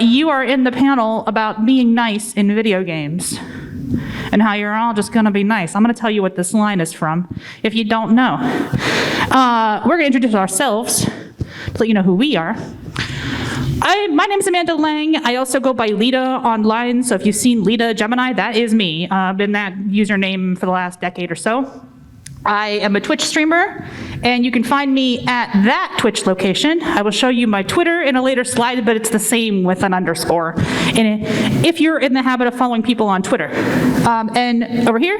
you are in the panel about being nice in video games and how you're all just gonna be nice. I'm gonna tell you what this line is from, if you don't know. We're gonna introduce ourselves to let you know who we are. My name's Amanda Lange. I also go by Lita online, so if you've seen Lita Gemini, that is me. I've been that username for the last decade or so. I am a Twitch streamer, and you can find me at that Twitch location. I will show you my Twitter in a later slide, but it's the same with an underscore. And if you're in the habit of following people on Twitter. And over here?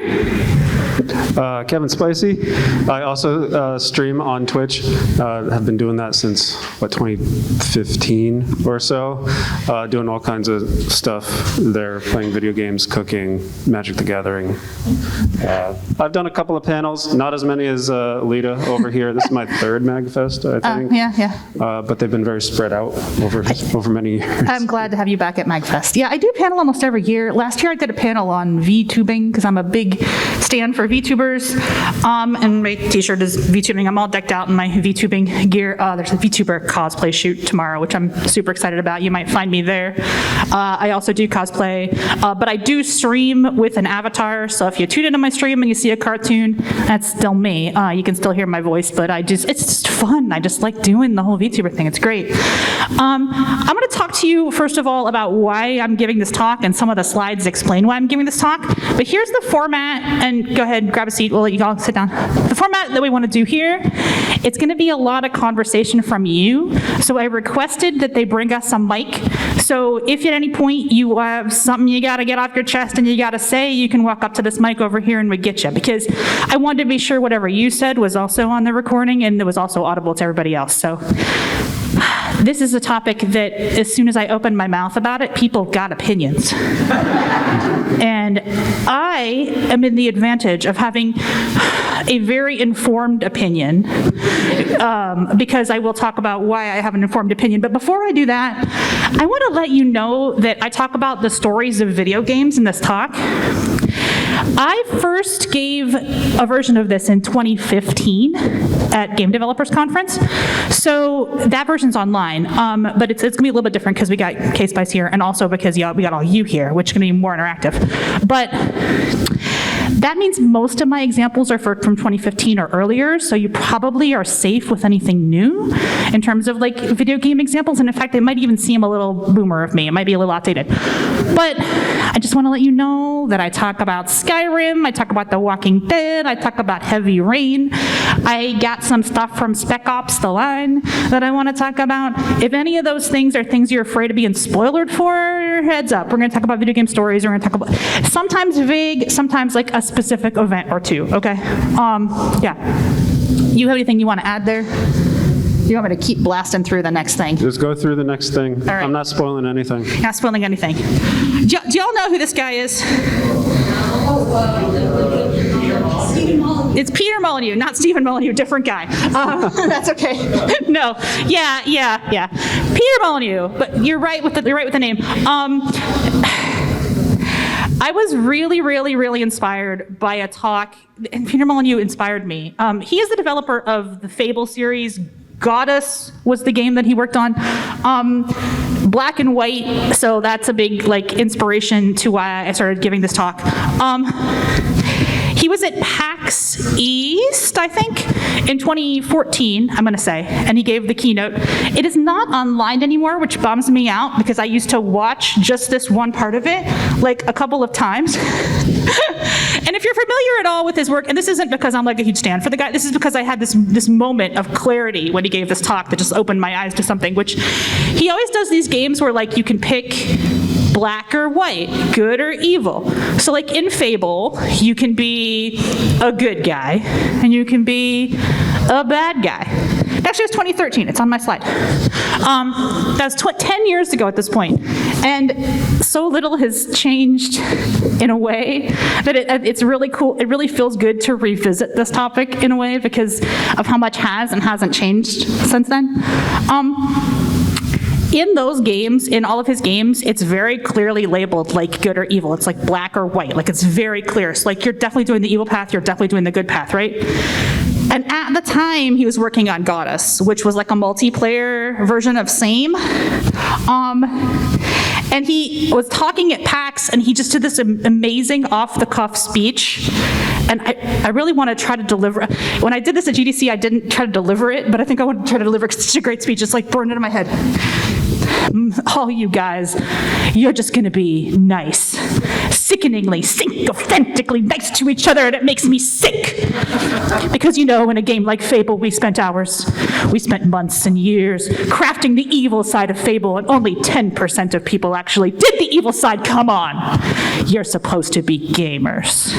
Kevin Spicy. I also stream on Twitch. Have been doing that since, 2015 or so. Doing all kinds of stuff there, playing video games, cooking, Magic the Gathering. I've done a couple of panels, not as many as Lita over here. This is my third MAGFest, I think. Yeah. But they've been very spread out over many years. I'm glad to have you back at MAGFest. Yeah, I do a panel almost every year. Last year I did a panel on VTubing, because I'm a big stan for VTubers, and my t-shirt is VTubing. I'm all decked out in my VTubing gear. There's a VTuber cosplay shoot tomorrow, which I'm super excited about. You might find me there. I also do cosplay, but I do stream with an avatar, so if you tune into my stream and you see a cartoon, that's still me. You can still hear my voice, but it's just fun. I just like doing the whole VTuber thing. It's great. I'm going to talk to you, first of all, about why I'm giving this talk, and some of the slides explain why I'm giving this talk. But here's the format, and go ahead, grab a seat. We'll let you all sit down. The format that we want to do here, it's going to be a lot of conversation from you. So I requested that they bring us a mic. So if at any point you have something you got to get off your chest and you got to say, you can walk up to this mic over here and we get you. Because I wanted to be sure whatever you said was also on the recording and it was also audible to everybody else. So this is a topic that as soon as I open my mouth about it, people got opinions. And I am in the advantage of having a very informed opinion, because I will talk about why I have an informed opinion. But before I do that, I want to let you know that I talk about the stories of video games in this talk. I first gave a version of this in 2015 at Game Developers Conference. So that version's online, but it's going to be a little bit different because we got K-Spice here, and also because we got all you here, which is going to be more interactive. But that means most of my examples are from 2015 or earlier, so you probably are safe with anything new in terms of like video game examples, and in fact, it might even seem a little boomer of me. It might be a little outdated. But I just want to let you know that I talk about Skyrim, I talk about The Walking Dead, I talk about Heavy Rain. I got some stuff from Spec Ops: The Line that I want to talk about. If any of those things are things you're afraid of being spoiled for, heads up. We're going to talk about video game stories. We're going to talk about sometimes vague, sometimes like a specific event or two, okay? Yeah. You have anything you want to add there? You want me to keep blasting through the next thing? Just go through the next thing. All right. I'm not spoiling anything. Not spoiling anything. Do y'all know who this guy is? It's Peter Molyneux, not Stephen Molyneux, different guy. That's okay. No, yeah. Peter Molyneux, but you're right with the name. I was really inspired by a talk, and Peter Molyneux inspired me. He is the developer of the Fable series. Goddess was the game that he worked on. Black and white, so that's a big inspiration to why I started giving this talk. He was at PAX East, I think, in 2014, I'm going to say, and he gave the keynote. It is not online anymore, which bums me out, because I used to watch just this one part of it, a couple of times. And if you're familiar at all with his work, and this isn't because I'm a huge stan for the guy, this is because I had this moment of clarity when he gave this talk that just opened my eyes to something, which he always does these games where you can pick black or white, good or evil. So in Fable, you can be a good guy, and you can be a bad guy. Actually, it was 2013. It's on my slide. That was 10 years ago at this point. And so little has changed in a way that it's really cool. It really feels good to revisit this topic in a way because of how much has and hasn't changed since then. In those games, in all of his games, it's very clearly labeled good or evil. It's black or white. It's very clear. So you're definitely doing the evil path, you're definitely doing the good path, right? And at the time, he was working on Goddess, which was a multiplayer version of Same. And he was talking at PAX, and he just did this amazing off-the-cuff speech. And I really want to try to deliver. When I did this at GDC, I didn't try to deliver it, but I think I want to try to deliver such a great speech. It's like burned into my head. All you guys, you're just going to be nice. Sickeningly, sycophantically nice to each other, and it makes me sick. Because, in a game like Fable, we spent hours, we spent months and years crafting the evil side of Fable, and only 10% of people actually did the evil side. Come on. You're supposed to be gamers.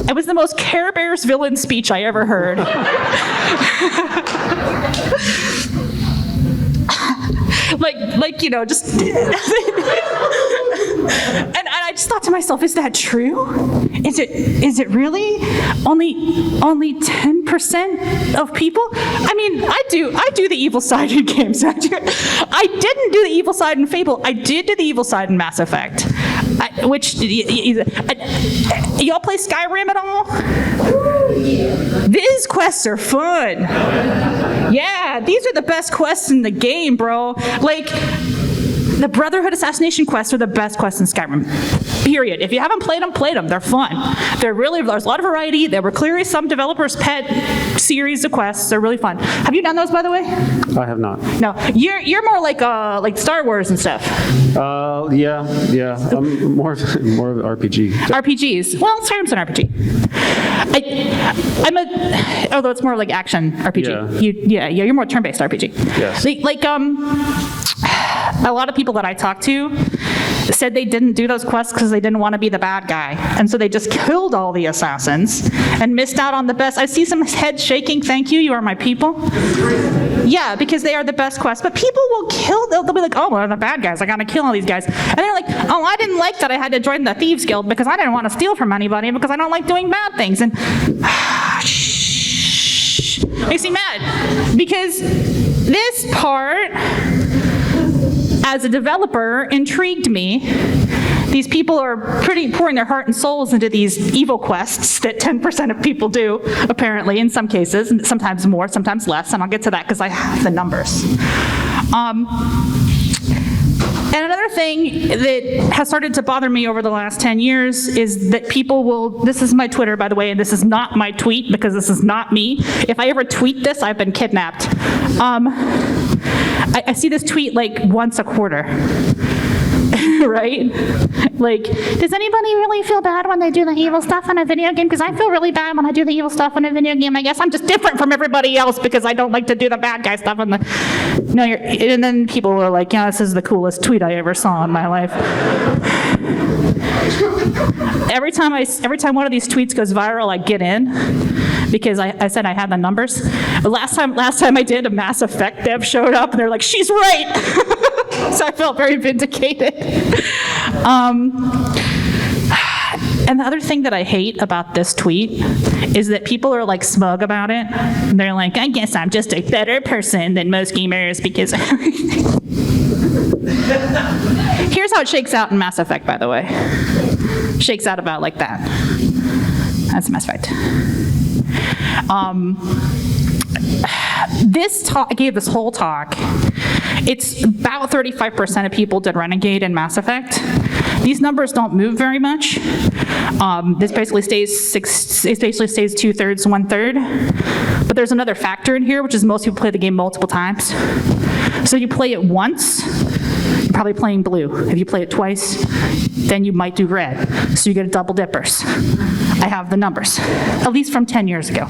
It was the most Care Bears villain speech I ever heard. Just... And I just thought to myself, is that true? Is it really only 10% of people? I mean, I do the evil side in games. I didn't do the evil side in Fable. I did do the evil side in Mass Effect. Y'all play Skyrim at all? These quests are fun. Yeah, these are the best quests in the game, bro. Like, the Brotherhood assassination quests are the best quests in Skyrim, period. If you haven't played them, they're fun. There's a lot of variety. They were clearly some developers' pet series of quests. They're really fun. Have you done those, by the way? I have not. No, you're more like Star Wars and stuff. Yeah. I'm more of RPG. RPGs. Well, Skyrim's an RPG. Although it's more like action RPG. Yeah. You're more turn-based RPG. Yes. A lot of people that I talked to said they didn't do those quests because they didn't want to be the bad guy. And so they just killed all the assassins and missed out on the best. I see some heads shaking. Thank you. You are my people. Yeah, because they are the best quests. But people will kill. They'll be like, oh, well, the bad guys. I got to kill all these guys. And they're like, oh, I didn't like that I had to join the Thieves Guild because I didn't want to steal from anybody because I don't like doing bad things. And makes me mad. Because this part, as a developer, intrigued me. These people are pretty pouring their heart and souls into these evil quests that 10% of people do, apparently, in some cases, sometimes more, sometimes less, and I'll get to that because I have the numbers. And another thing that has started to bother me over the last 10 years is that people will, this is my Twitter, by the way, and this is not my tweet because this is not me. If I ever tweet this, I've been kidnapped. I see this tweet like once a quarter, right? Like, does anybody really feel bad when they do the evil stuff in a video game? Because I feel really bad when I do the evil stuff in a video game. I guess I'm just different from everybody else because I don't like to do the bad guy stuff. And then people were like, yeah, this is the coolest tweet I ever saw in my life. Every time one of these tweets goes viral, I get in because I said I had the numbers. Last time I did, a Mass Effect dev showed up and they're like, she's right. So I felt very vindicated. And the other thing that I hate about this tweet is that people are like smug about it. They're like, I guess I'm just a better person than most gamers because... Here's how it shakes out in Mass Effect, by the way. Shakes out about like that. That's Mass Effect. I gave this whole talk. It's about 35% of people did Renegade and Mass Effect. These numbers don't move very much. This basically stays 2/3, 1/3. But there's another factor in here, which is most people play the game multiple times. So you play it once, you're probably playing blue. If you play it twice, then you might do red. So you get a double dippers. I have the numbers, at least from 10 years ago.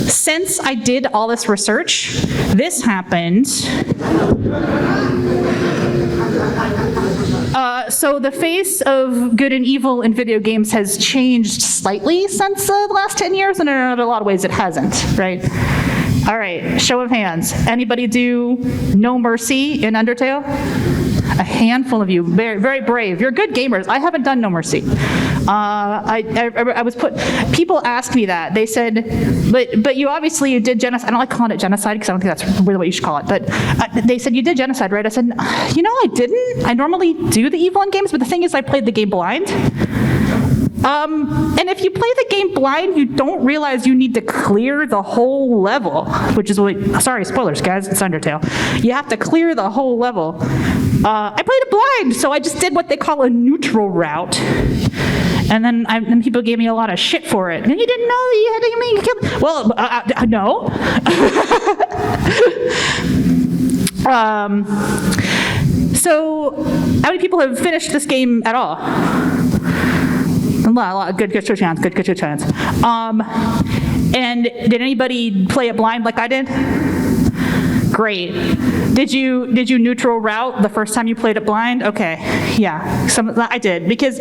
Since I did all this research, this happened. So the face of good and evil in video games has changed slightly since the last 10 years, and in a lot of ways it hasn't, right? All right, show of hands. Anybody do No Mercy in Undertale? A handful of you, very, very brave. You're good gamers. I haven't done No Mercy. People asked me that. They said, but you obviously did genocide. I don't like calling it genocide because I don't think that's really what you should call it. But they said, you did genocide, right? I said, I didn't. I normally do the evil in games, but the thing is I played the game blind. And if you play the game blind, you don't realize you need to clear the whole level, which is what, sorry, spoilers, guys, it's Undertale. You have to clear the whole level. I played it blind, so I just did what they call a neutral route. And then people gave me a lot of shit for it. And you didn't know that you had to make a kill. Well, no. So, how many people have finished this game at all? A lot. Good chance. Good chance. And did anybody play it blind like I did? Great. Did you neutral route the first time you played it blind? Okay, yeah, I did, because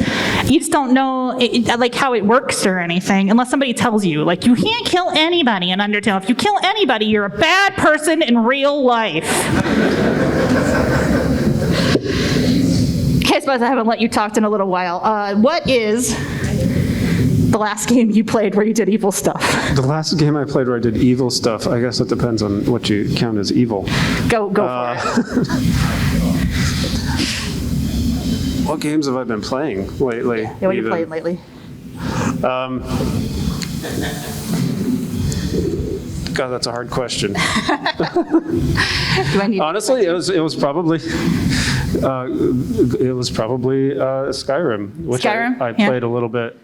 you just don't know like how it works or anything unless somebody tells you. Like, you can't kill anybody in Undertale. If you kill anybody, you're a bad person in real life. Okay, I suppose I haven't let you talk in a little while. What is the last game you played where you did evil stuff? The last game I played where I did evil stuff, I guess it depends on what you count as evil. Go for it. What games have I been playing lately? Yeah, what are you playing lately? God, that's a hard question. Do I need Honestly, it was probably Skyrim, which Skyrim? I played a little bit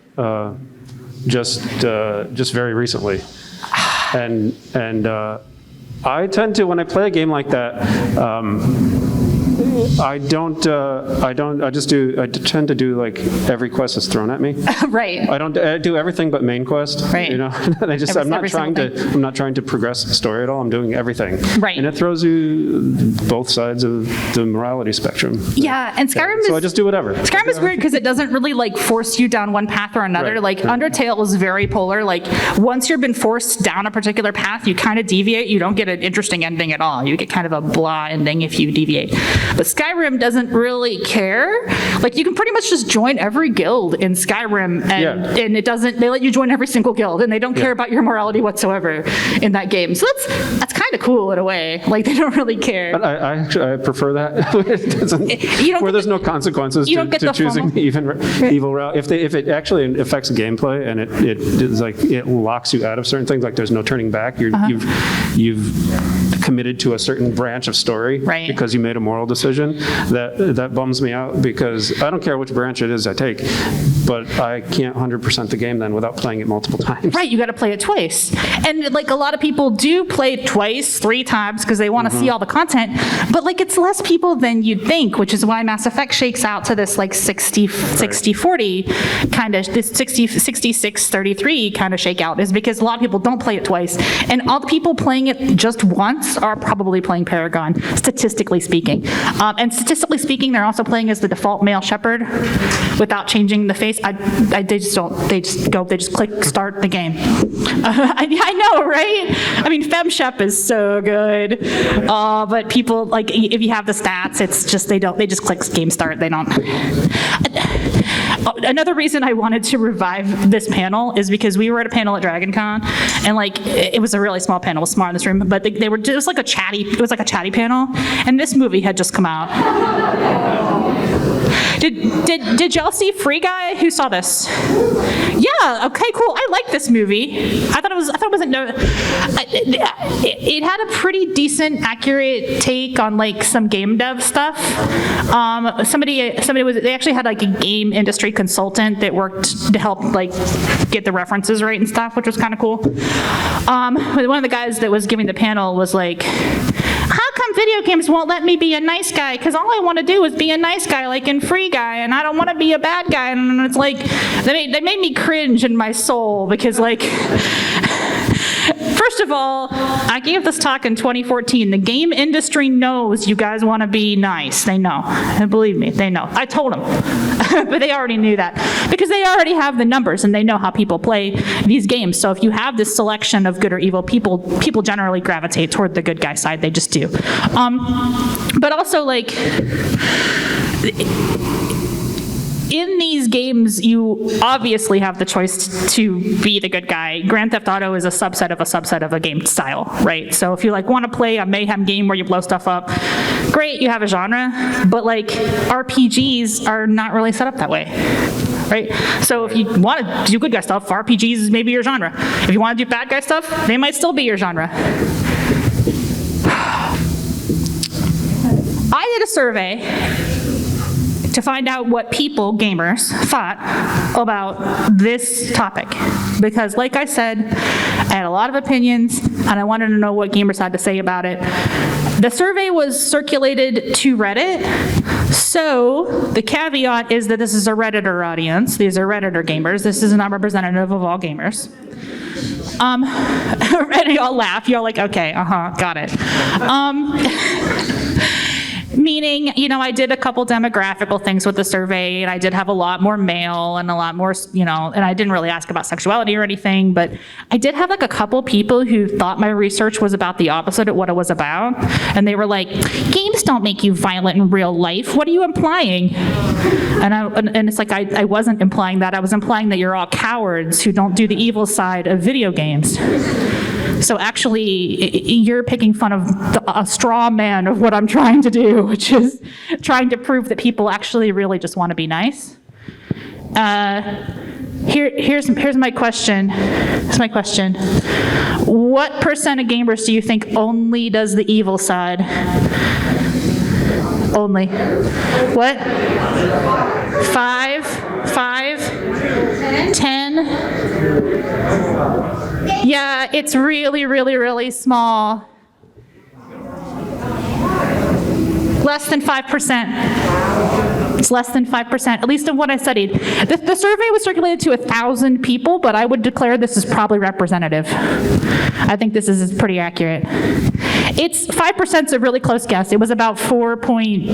just very recently, and I tend to, when I play a game like that, I tend to do like every quest that's thrown at me. Right. I do everything but main quest. Right. You know, I'm not trying to progress the story at all. I'm doing everything. Right. And it throws you both sides of the morality spectrum. Yeah, and Skyrim So I just do whatever. Skyrim is weird because it doesn't really like force you down one path or another. Right, Like right. Undertale is very polar. Like once you've been forced down a particular path, you kind of deviate. You don't get an interesting ending at all. You get kind of a blah ending if you deviate. But Skyrim doesn't really care. Like you can pretty much just join every guild in Skyrim, and it doesn't. They let you join every single guild, and they don't care about your morality whatsoever in that game. So that's kind of cool in a way. Like they don't really care. But I prefer that. Where there's no consequences to choosing the evil route. If it actually affects gameplay and it locks you out of certain things, like there's no turning back. You've committed to a certain branch of story because you made a moral decision. That bums me out because I don't care which branch it is I take, but I can't 100% the game then without playing it multiple times. Right, you got to play it twice. And like a lot of people do play it twice, 3 times because they want to see all the content, but like it's less people than you'd think, which is why Mass Effect shakes out to this like 60-40 kind of, this 66-33 kind of shakeout, is because a lot of people don't play it twice. And all the people playing it just once are probably playing Paragon, statistically speaking. And statistically speaking, they're also playing as the default male shepherd without changing the face. They just click start the game. I know, right? I mean, FemShep is so good, but people, like, if you have the stats, it's just, they just click game start, they don't. Another reason I wanted to revive this panel is because we were at a panel at DragonCon, and like, it was a really small panel, it was small in this room, but it was like a chatty panel, and this movie had just come out. Did y'all see Free Guy? Who saw this? Yeah. Okay. Cool. I like this movie. I thought it wasn't. It had a pretty decent, accurate take on like some game dev stuff. They actually had like a game industry consultant that worked to help like get the references right and stuff, which was kind of cool. But one of the guys that was giving the panel was like, how come video games won't let me be a nice guy? Because all I want to do is be a nice guy, like in Free Guy, and I don't want to be a bad guy. And it's like, they made me cringe in my soul, because like, first of all, I gave this talk in 2014. The game industry knows you guys want to be nice. They know. And believe me, they know. I told them. But they already knew that, because they already have the numbers and they know how people play these games. So if you have this selection of good or evil, people generally gravitate toward the good guy side. They just do. But also, like, in these games, you obviously have the choice to be the good guy. Grand Theft Auto is a subset of a game style, right? So if you like want to play a mayhem game where you blow stuff up, great, you have a genre, but like RPGs are not really set up that way. right? So if you want to do good guy stuff, RPGs is maybe your genre. If you want to do bad guy stuff, they might still be your genre. I did a survey to find out what people, gamers, thought about this topic. Because like I said, I had a lot of opinions, and I wanted to know what gamers had to say about it. The survey was circulated to Reddit, so the caveat is that this is a Redditor audience. These are Redditor gamers. This is not representative of all gamers. And y'all laugh. You're like, okay, got it. Meaning, I did a couple demographical things with the survey, and I did have a lot more male and a lot more, and I didn't really ask about sexuality or anything, but I did have like a couple people who thought my research was about the opposite of what it was about. And they were like, games don't make you violent in real life. What are you implying? And it's like, I wasn't implying that. I was implying that you're all cowards who don't do the evil side of video games. So actually, you're picking fun of a straw man of what I'm trying to do, which is trying to prove that people actually really just want to be nice. Here's my question. Here's my question. What % of gamers do you think only does the evil side? Only. What? 5? 10? Yeah, it's really, really, really small. Less than 5%. It's less than 5%, at least of what I studied. The survey was circulated to 1,000 people, but I would declare this is probably representative. I think this is pretty accurate. 5% is a really close guess. It was about 4 point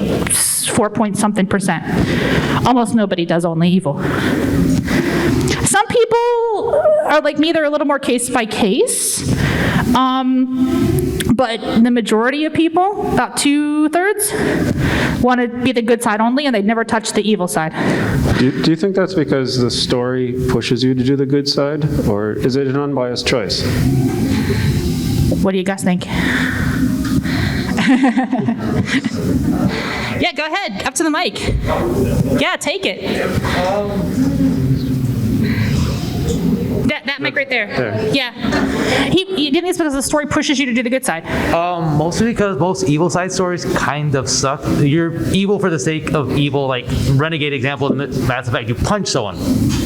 something percent. Almost nobody does only evil. Some people are like me, they're a little more case by case. But the majority of people, about 2/3, want to be the good side only, and they'd never touch the evil side. Do you think that's because the story pushes you to do the good side, or is it an unbiased choice? What do you guys think? Yeah, go ahead, up to the mic. Yeah, take it. That mic right there. Yeah. He didn't it's because the story pushes you to do the good side. Mostly because most evil side stories kind of suck. You're evil for the sake of evil, like renegade example in Mass Effect, you punch someone.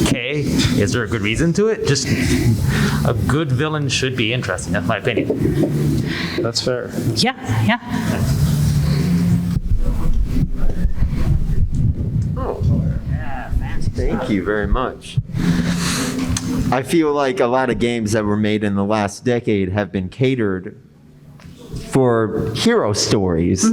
Okay, is there a good reason to it? Just a good villain should be interesting, that's my opinion. That's fair. Yeah. Thank you very much. I feel like a lot of games that were made in the last decade have been catered for hero stories,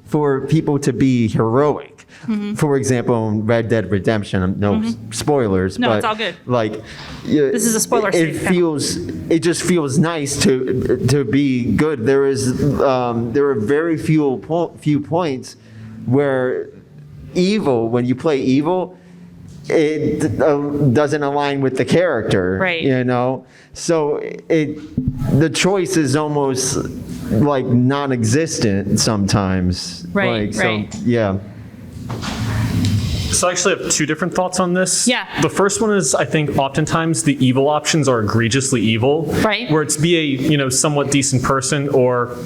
for people to be heroic. For example, in Red Dead Redemption, no spoilers, No, but it's all good. Like, This is a spoiler it just feels nice to be good. There are very few points where evil, when you play evil, it doesn't align with the character, right? So the choice is almost like non-existent sometimes, right? So yeah. So I actually have two different thoughts on this. Yeah. The first one is, I think oftentimes the evil options are egregiously evil. Right. Where it's be a, somewhat decent person or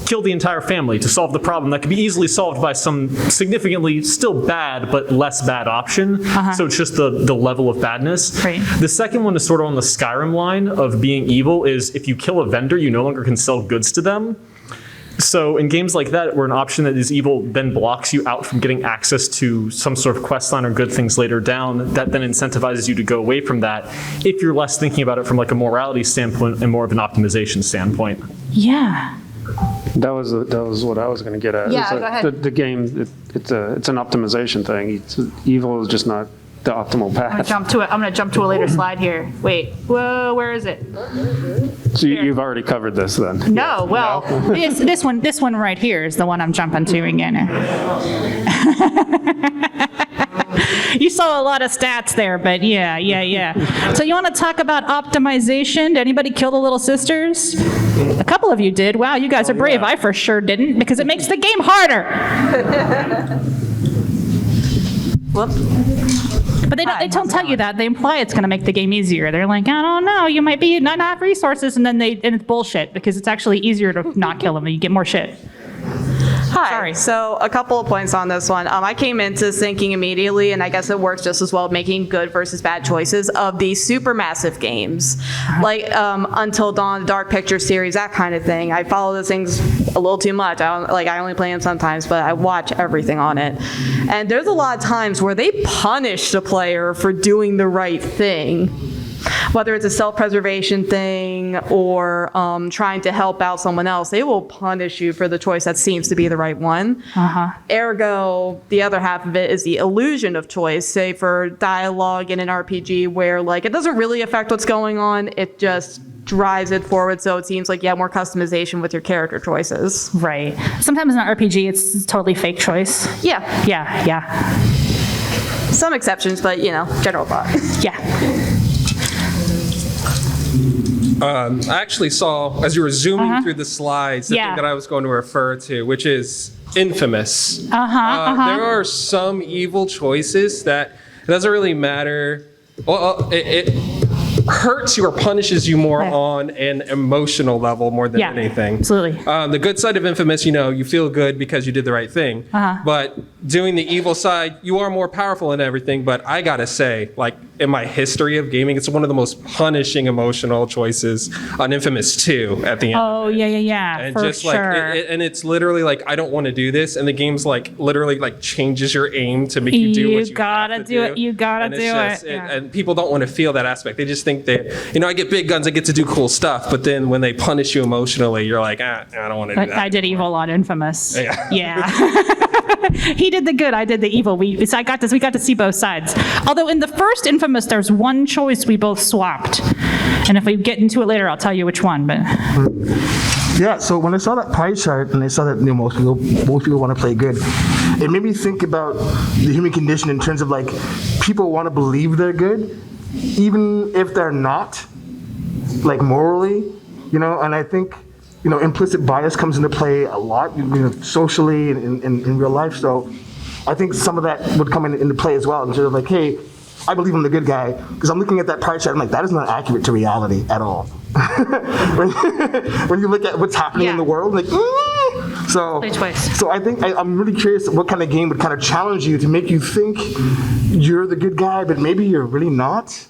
kill the entire family to solve the problem that can be easily solved by some significantly still bad but less bad option. So it's just the level of badness. Right. The second one is sort of on the Skyrim line of being evil is if you kill a vendor, you no longer can sell goods to them. So in games like that, where an option that is evil then blocks you out from getting access to some sort of quest line or good things later down, that then incentivizes you to go away from that if you're less thinking about it from like a morality standpoint and more of an optimization standpoint. Yeah. That was what I was going to get at. Yeah, It's go ahead. The game, it's an optimization thing. Evil is just not the optimal path. I'm gonna jump to a later slide here. Wait, whoa, where is it? So you've already covered this then? No, well, this one right here is the one I'm jumping to again. You saw a lot of stats there, but yeah. So you want to talk about optimization? Did anybody kill the little sisters? A couple of you did. Wow, you guys are brave. Yeah. I for sure didn't, because it makes the game harder. Whoops. But they don't tell you that. They imply it's going to make the game easier. They're like, I don't know, you might be not have resources, and then it's bullshit because it's actually easier to not kill them and you get more shit. Hi. Sorry. So a couple of points on this one. I came into this thinking immediately, and I guess it works just as well, making good versus bad choices of these supermassive games, like Until Dawn, Dark Picture series, that kind of thing. I follow those things a little too much. I only play them sometimes, but I watch everything on it. And there's a lot of times where they punish the player for doing the right thing. Whether it's a self-preservation thing or trying to help out someone else, they will punish you for the choice that seems to be the right one. Ergo, the other half of it is the illusion of choice, say for dialogue in an RPG where like it doesn't really affect what's going on, it just drives it forward, so it seems like you have more customization with your character choices. Right. Sometimes in an RPG, it's totally fake choice. Yeah. Yeah. Some exceptions, but general thought. Yeah. I actually saw, as you were zooming through the slides, the thing that I was going to refer to, which is Infamous. There are some evil choices that it doesn't really matter. Well, it hurts you or punishes you more on an emotional level more than anything. Absolutely. The good side of Infamous, you feel good because you did the right thing. But doing the evil side, you are more powerful and everything. But I gotta say, like in my history of gaming, it's one of the most punishing emotional choices on Infamous 2 at the end. Oh, yeah. And for just like, sure. and it's literally like, I don't want to do this. And the game's like, literally like changes your aim to make you do what you gotta have to do it. You gotta And do it's just- it. Yeah. And people don't want to feel that aspect. They just think that, I get big guns, I get to do cool stuff. But then when they punish you emotionally, you're like, I don't want to do that. I did evil on Infamous. Yeah. He did the good, I did the evil. We got to see both sides. Although in the first Infamous, there's one choice we both swapped. And if we get into it later, I'll tell you which one. But Yeah, so when I saw that pie chart and I saw that most people want to play good, it made me think about the human condition in terms of like people want to believe they're good, even if they're not, like morally, and I think, implicit bias comes into play a lot, socially and in real life. So I think some of that would come into play as well, in terms of like, hey, I believe I'm the good guy, because I'm looking at that pie chart, I'm like, that is not accurate to reality at all. when you look at what's happening in the world, like, So I think I'm really curious what kind of game would kind of challenge you to make you think you're the good guy, but maybe you're really not.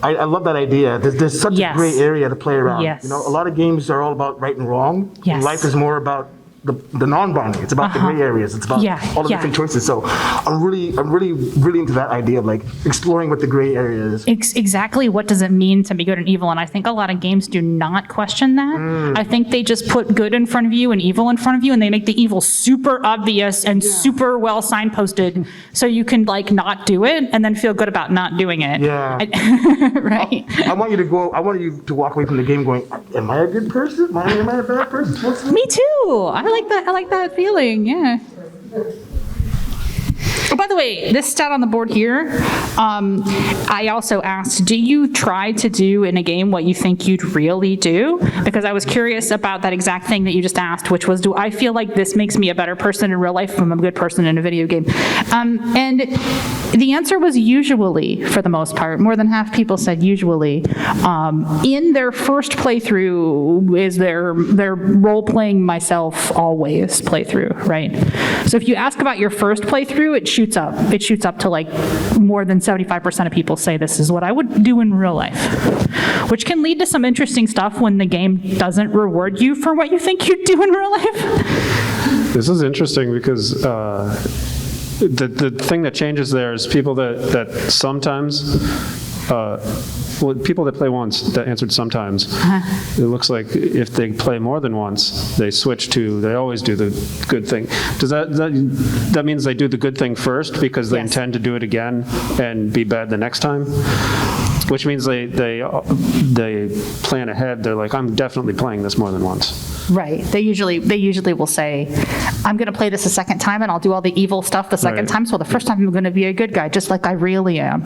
I love that idea. There's such a gray area to play around. Yes. A lot of games are all about right and wrong. Yes. And life is more about the non-binary. It's about the gray areas. It's about all the different choices. So I'm really into that idea of like exploring what the gray area is. Exactly what does it mean to be good and evil? And I think a lot of games do not question that. I think they just put good in front of you and evil in front of you, and they make the evil super obvious and super well signposted, so you can like not do it and then feel good about not doing it. Yeah. Right. I want you to walk away from the game going, am I a good person? Am I a bad person? Me too. I like that feeling. Yeah. Oh, by the way, this stat on the board here, I also asked, do you try to do in a game what you think you'd really do? Because I was curious about that exact thing that you just asked, which was, do I feel like this makes me a better person in real life if I'm a good person in a video game? And the answer was usually, for the most part. More than half people said usually. In their first playthrough is their role-playing myself always playthrough, right? So if you ask about your first playthrough, it shoots up. It shoots up to like more than 75% of people say this is what I would do in real life, which can lead to some interesting stuff when the game doesn't reward you for what you think you'd do in real life. This is interesting because the thing that changes there is people that sometimes, people that play once that answered sometimes, it looks like if they play more than once, they switch to, they always do the good thing. Does that means they do the good thing first because they intend to do it again and be bad the next time? Which means they plan ahead. They're like, I'm definitely playing this more than once. Right. They usually will say, I'm going to play this a second time and I'll do all the evil stuff the second time. So the first time I'm going to be a good guy, just like I really am.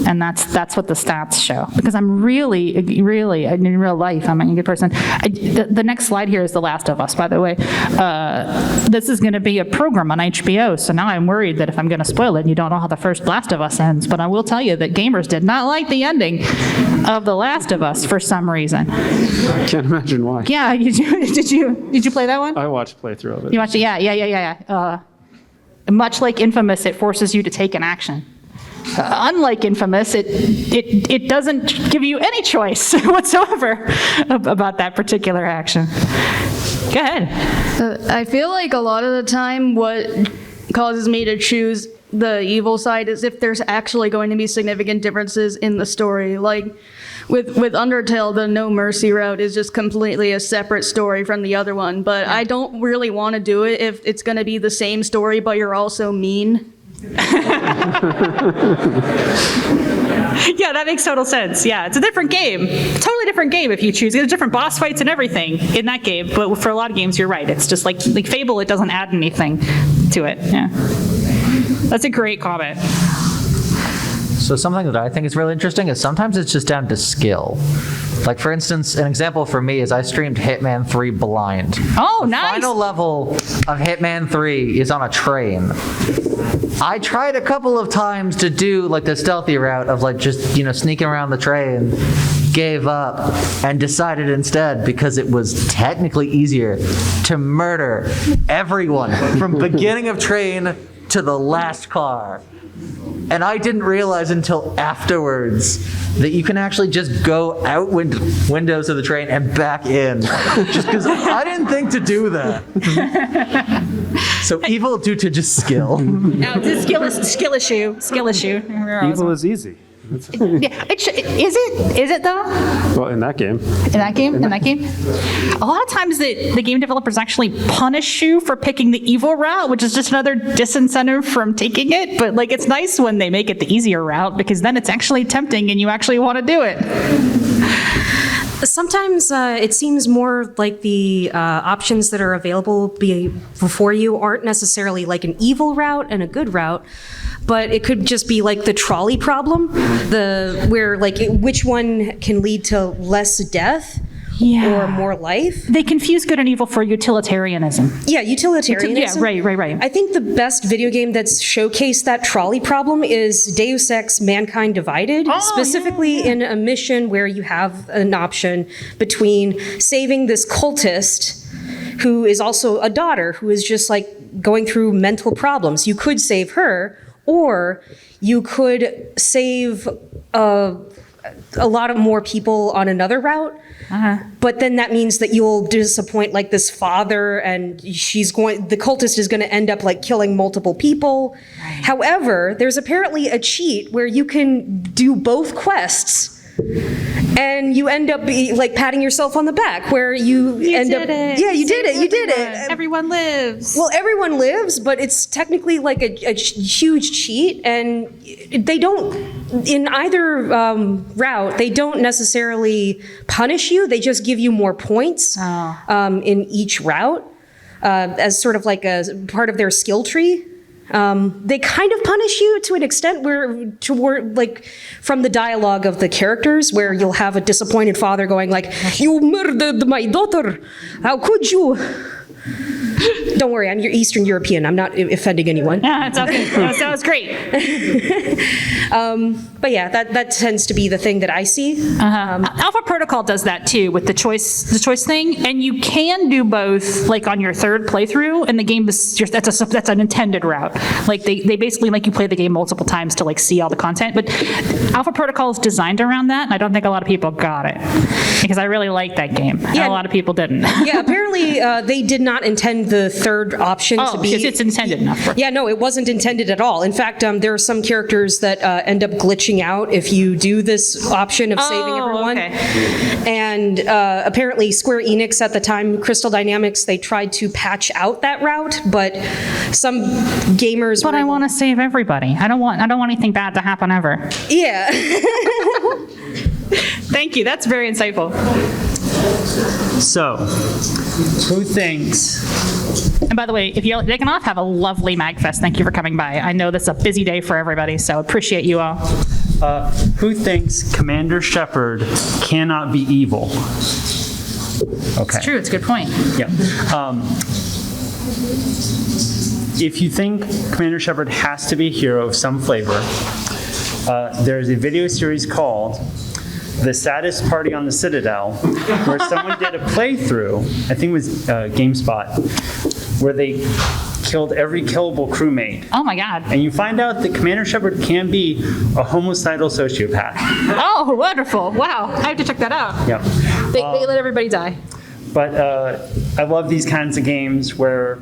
And that's what the stats show. Because I'm really, in real life, I'm a good person. The next slide here is The Last of Us, by the way. This is going to be a program on HBO, so now I'm worried that if I'm going to spoil it, and you don't know how the first Last of Us ends. But I will tell you that gamers did not like the ending of The Last of Us for some reason. I can't imagine why. Yeah, did you play that one? I watched playthrough of it. You watched it? Yeah. Much like Infamous, it forces you to take an action. Unlike Infamous, it doesn't give you any choice whatsoever about that particular action. Go ahead. I feel like a lot of the time what causes me to choose the evil side is if there's actually going to be significant differences in the story. Like with Undertale, the No Mercy route is just completely a separate story from the other one, but I don't really want to do it if it's going to be the same story, but you're also mean. Yeah, that makes total sense. Yeah, it's a different game. Totally different game if you choose. There's different boss fights and everything in that game, but for a lot of games, you're right. It's just like Fable, it doesn't add anything to it. Yeah. That's a great comment. So something that I think is really interesting is sometimes it's just down to skill. Like, for instance, an example for me is I streamed Hitman 3 blind. Oh, nice! The final level of Hitman 3 is on a train. I tried a couple of times to do like the stealthy route of like just, sneaking around the train, gave up, and decided instead, because it was technically easier, to murder everyone from beginning of train to the last car. And I didn't realize until afterwards that you can actually just go out windows of the train and back in. Just because I didn't think to do that. So evil due to just skill. No, it's a skill issue. Evil is easy. Yeah, is it though? Well, in that game. A lot of times the game developers actually punish you for picking the evil route, which is just another disincentive from taking it. But like, it's nice when they make it the easier route, because then it's actually tempting and you actually want to do it. Sometimes it seems more like the options that are available before you aren't necessarily like an evil route and a good route, but it could just be like the trolley problem, where like which one can lead to less death or more life. They confuse good and evil for utilitarianism. Yeah, utilitarianism. Yeah, right. I think the best video game that's showcased that trolley problem is Deus Ex: Mankind Divided, specifically in a mission where you have an option between saving this cultist who is also a daughter who is just like going through mental problems. You could save her, or you could save a lot of more people on another route. But then that means that you'll disappoint like this father, and the cultist is going to end up like killing multiple people. Right. However, there's apparently a cheat where you can do both quests, and you end up like patting yourself on the back, where you end up. Yeah, you did it. Everyone lives. Well, everyone lives, but it's technically like a huge cheat, and they don't. In either route, they don't necessarily punish you. They just give you more points in each route as sort of like a part of their skill tree. They kind of punish you to an extent like from the dialogue of the characters, where you'll have a disappointed father going like, "You murdered my daughter. How could you?" Don't worry, I'm Eastern European. I'm not offending anyone. Yeah, it's okay. That was great. But yeah, that tends to be the thing that I see. Alpha Protocol does that too with the choice thing, and you can do both like on your third playthrough, and the game is that's an intended route. Like they basically make you play the game multiple times to like see all the content. But Alpha Protocol is designed around that, and I don't think a lot of people got it, because I really liked that game. Yeah, and a lot of people didn't. Yeah, apparently they did not intend the third option to be. It's intended enough. Yeah, no, it wasn't intended at all. In fact, there are some characters that end up glitching out if you do this option of saving everyone. Okay. And apparently Square Enix at the time, Crystal Dynamics, they tried to patch out that route, but some gamers. But I want to save everybody. I don't want anything bad to happen ever. Yeah. Thank you. That's very insightful. So, who thinks? And by the way, if you're taking off, have a lovely MAGFest. Thank you for coming by. I know this is a busy day for everybody, so appreciate you all. Who thinks Commander Shepard cannot be evil? Okay. It's true, it's a good point. Yeah. If you think Commander Shepard has to be a hero of some flavor, there's a video series called The Saddest Party on the Citadel, where someone did a playthrough, I think it was GameSpot, where they killed every killable crewmate. Oh my God. And you find out that Commander Shepard can be a homicidal sociopath. Oh, wonderful. Wow. I have to check that out. Yep. They let everybody die. But I love these kinds of games where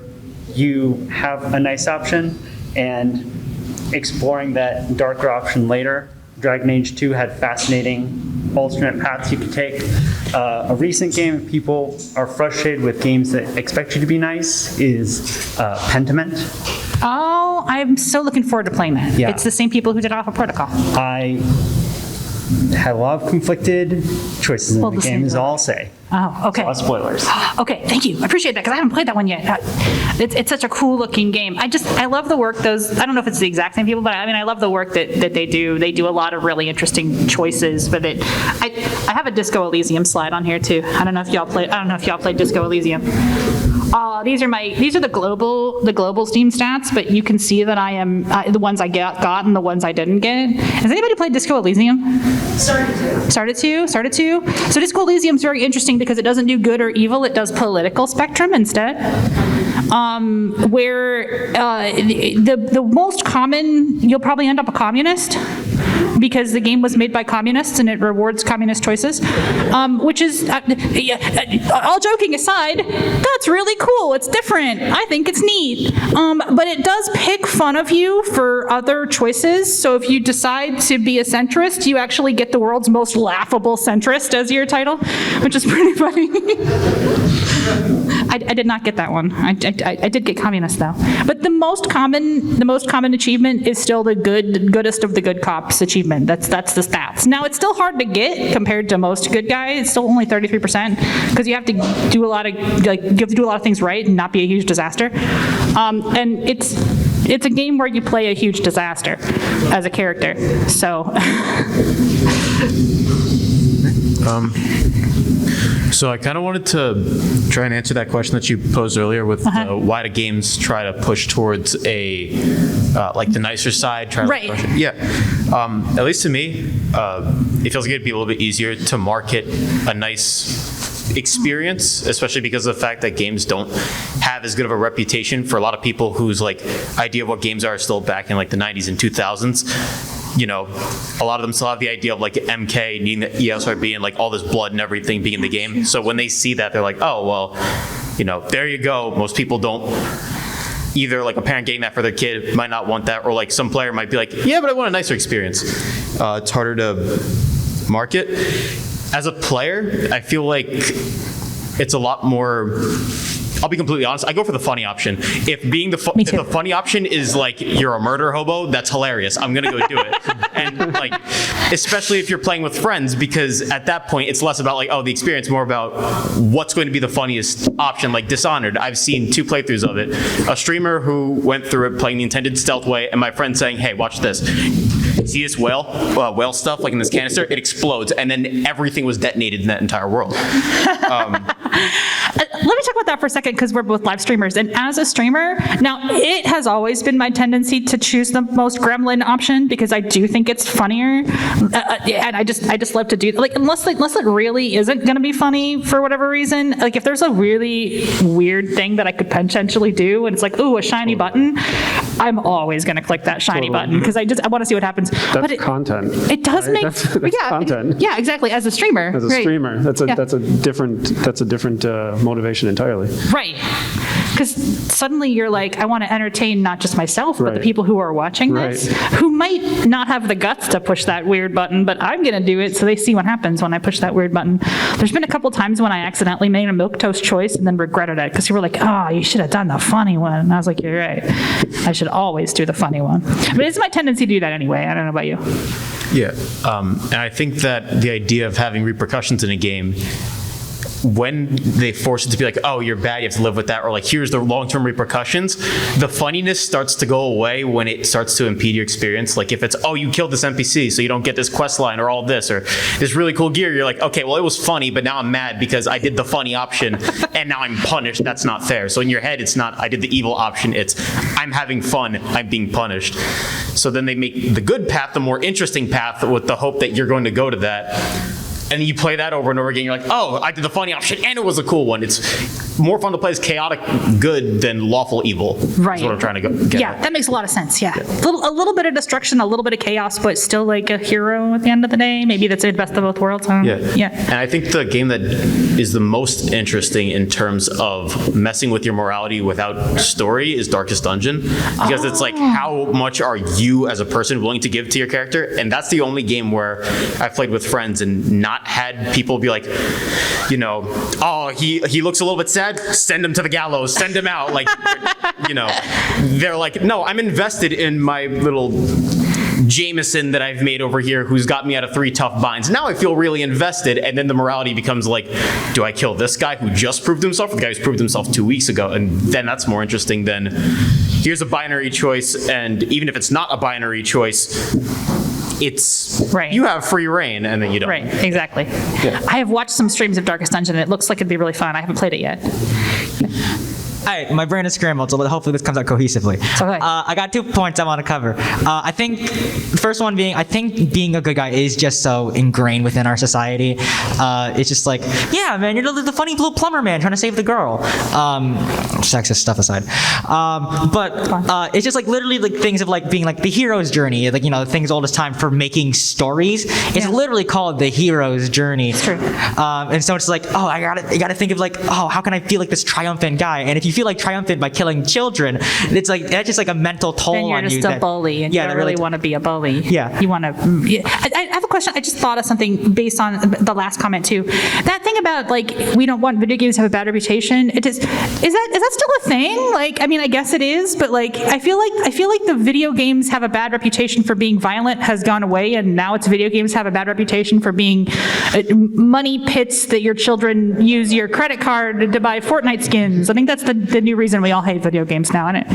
you have a nice option and exploring that darker option later. Dragon Age 2 had fascinating alternate paths you could take. A recent game, if people are frustrated with games that expect you to be nice, is Pentiment. Oh, I'm so looking forward to playing that. Yeah. It's the same people who did Alpha Protocol. I had a lot of conflicted choices in Well, the the game, same is all I'll say. Oh, okay. A lot of spoilers. Okay, thank you. I appreciate that because I haven't played that one yet. It's such a cool looking game. I love the work those, I don't know if it's the exact same people, but I mean, I love the work that they do. They do a lot of really interesting choices with it. I have a Disco Elysium slide on here too. I don't know if y'all played Disco Elysium. These are the global Steam stats, but you can see that I am the ones I got and the ones I didn't get. Has anybody played Disco Elysium? Started to. So Disco Elysium is very interesting because it doesn't do good or evil; it does political spectrum instead. Where the most common, you'll probably end up a communist, because the game was made by communists and it rewards communist choices, which is, all joking aside, that's really cool. It's different. I think it's neat. But it does pick fun of you for other choices. So if you decide to be a centrist, you actually get the world's most laughable centrist as your title, which is pretty funny. I did not get that one. I did get communist though. But the most common achievement is still the goodest of the good cops achievement. That's the stats. Now it's still hard to get compared to most good guys. It's still only 33% because you have to do a lot of things right and not be a huge disaster. And it's a game where you play a huge disaster as a character. So. So I kind of wanted to try and answer that question that you posed earlier with why do games try to push towards a like the nicer side? Try to push it. Yeah. At least to me, it feels like it'd be a little bit easier to market a nice experience, especially because of the fact that games don't have as good of a reputation for a lot of people whose like idea of what games are still back in like the 90s and 2000s. You know, a lot of them still have the idea of like MK needing the ESRB and like all this blood and everything being in the game. So when they see that, they're like, oh, well, you know, there you go. Most people don't, either like a parent getting that for their kid might not want that, or like some player might be like, yeah, but I want a nicer experience. It's harder to market. As a player, I feel like it's a lot more, I'll be completely honest, I go for the funny option. If the funny option is like you're a murder hobo, that's hilarious. I'm gonna go do it. And like, especially if you're playing with friends, because at that point it's less about like, oh, the experience, more about what's going to be the funniest option. Like Dishonored, I've seen 2 playthroughs of it. A streamer who went through it playing the intended stealth way, and my friend saying, hey, watch this. See this whale stuff like in this canister? It explodes, and then everything was detonated in that entire world. Let me talk about that for a second because we're both live streamers. And as a streamer, now it has always been my tendency to choose the most gremlin option because I do think it's funnier. And I just love to do, like, unless it really isn't going to be funny for whatever reason. Like if there's a really weird thing that I could potentially do and it's like, ooh, a shiny button, I'm always going to click that shiny button because I want to see what happens. That's content. It does make that's content. Yeah, exactly. As a streamer. As a streamer, that's a different motivation entirely. Right. Because suddenly you're like, I want to entertain not just myself, but the people who are watching this, who might not have the guts to push that weird button, but I'm going to do it so they see what happens when I push that weird button. There's been a couple times when I accidentally made a milquetoast choice and then regretted it because you were like, oh, you should have done the funny one. And I was like, you're right. I should always do the funny one. But it's my tendency to do that anyway. I don't know about you. Yeah. And I think that the idea of having repercussions in a game when they force it to be like, oh, you're bad, you have to live with that, or like, here's the long-term repercussions, the funniness starts to go away when it starts to impede your experience. Like if it's, oh, you killed this NPC, so you don't get this quest line or all this, or this really cool gear, you're like, okay, well, it was funny, but now I'm mad because I did the funny option and now I'm punished. That's not fair. So in your head, it's not, I did the evil option, it's, I'm having fun, I'm being punished. So then they make the good path the more interesting path with the hope that you're going to go to that. And you play that over and over again, you're like, oh, I did the funny option and it was a cool one. It's more fun to play as chaotic good than lawful evil. Right. That's what I'm trying to get Yeah, at. that makes a lot of sense, yeah. A little bit of destruction, a little bit of chaos, but still like a hero at the end of the day. Maybe that's the best of both worlds. Yeah. And I think the game that is the most interesting in terms of messing with your morality without story is Darkest Dungeon. Because it's like, how much are you as a person willing to give to your character? And that's the only game where I've played with friends and not had people be like, you know, oh, he looks a little bit sad, send him to the gallows, send him out. Like, you know, they're like, no, I'm invested in my little Jameson that I've made over here who's got me out of 3 tough binds. Now I feel really invested, and then the morality becomes like, do I kill this guy who just proved himself, or the guy who's proved himself 2 weeks ago? And then that's more interesting than, here's a binary choice, and even if it's not a binary choice, it's, you have free reign, and then you don't. Right, exactly. Yeah. I have watched some streams of Darkest Dungeon, and it looks like it'd be really fun. I haven't played it yet. All right, my brain is scrambled, so hopefully this comes out cohesively. Okay. I got 2 points I want to cover. I think the first one being, I think being a good guy is just so ingrained within our society. It's just like, yeah, man, you're the funny little plumber man trying to save the girl. Sexist stuff aside. But it's just like literally like things of like being like the hero's journey, like, you know, the thing's oldest time for making stories. It's literally called the hero's journey. It's true. And so it's like, oh, you gotta think of like, oh, how can I feel like this triumphant guy? And if you feel like triumphant by killing children, it's like that's just like a mental toll Then you're on just you. a bully, and you don't really want to be a bully. Yeah. You want to. I have a question. I just thought of something based on the last comment too. That thing about like we don't want video games to have a bad reputation. Is that still a thing? Like, I mean, I guess it is, but like I feel like the video games have a bad reputation for being violent has gone away, and now it's video games have a bad reputation for being money pits that your children use your credit card to buy Fortnite skins. I think that's the new reason we all hate video games now, isn't it?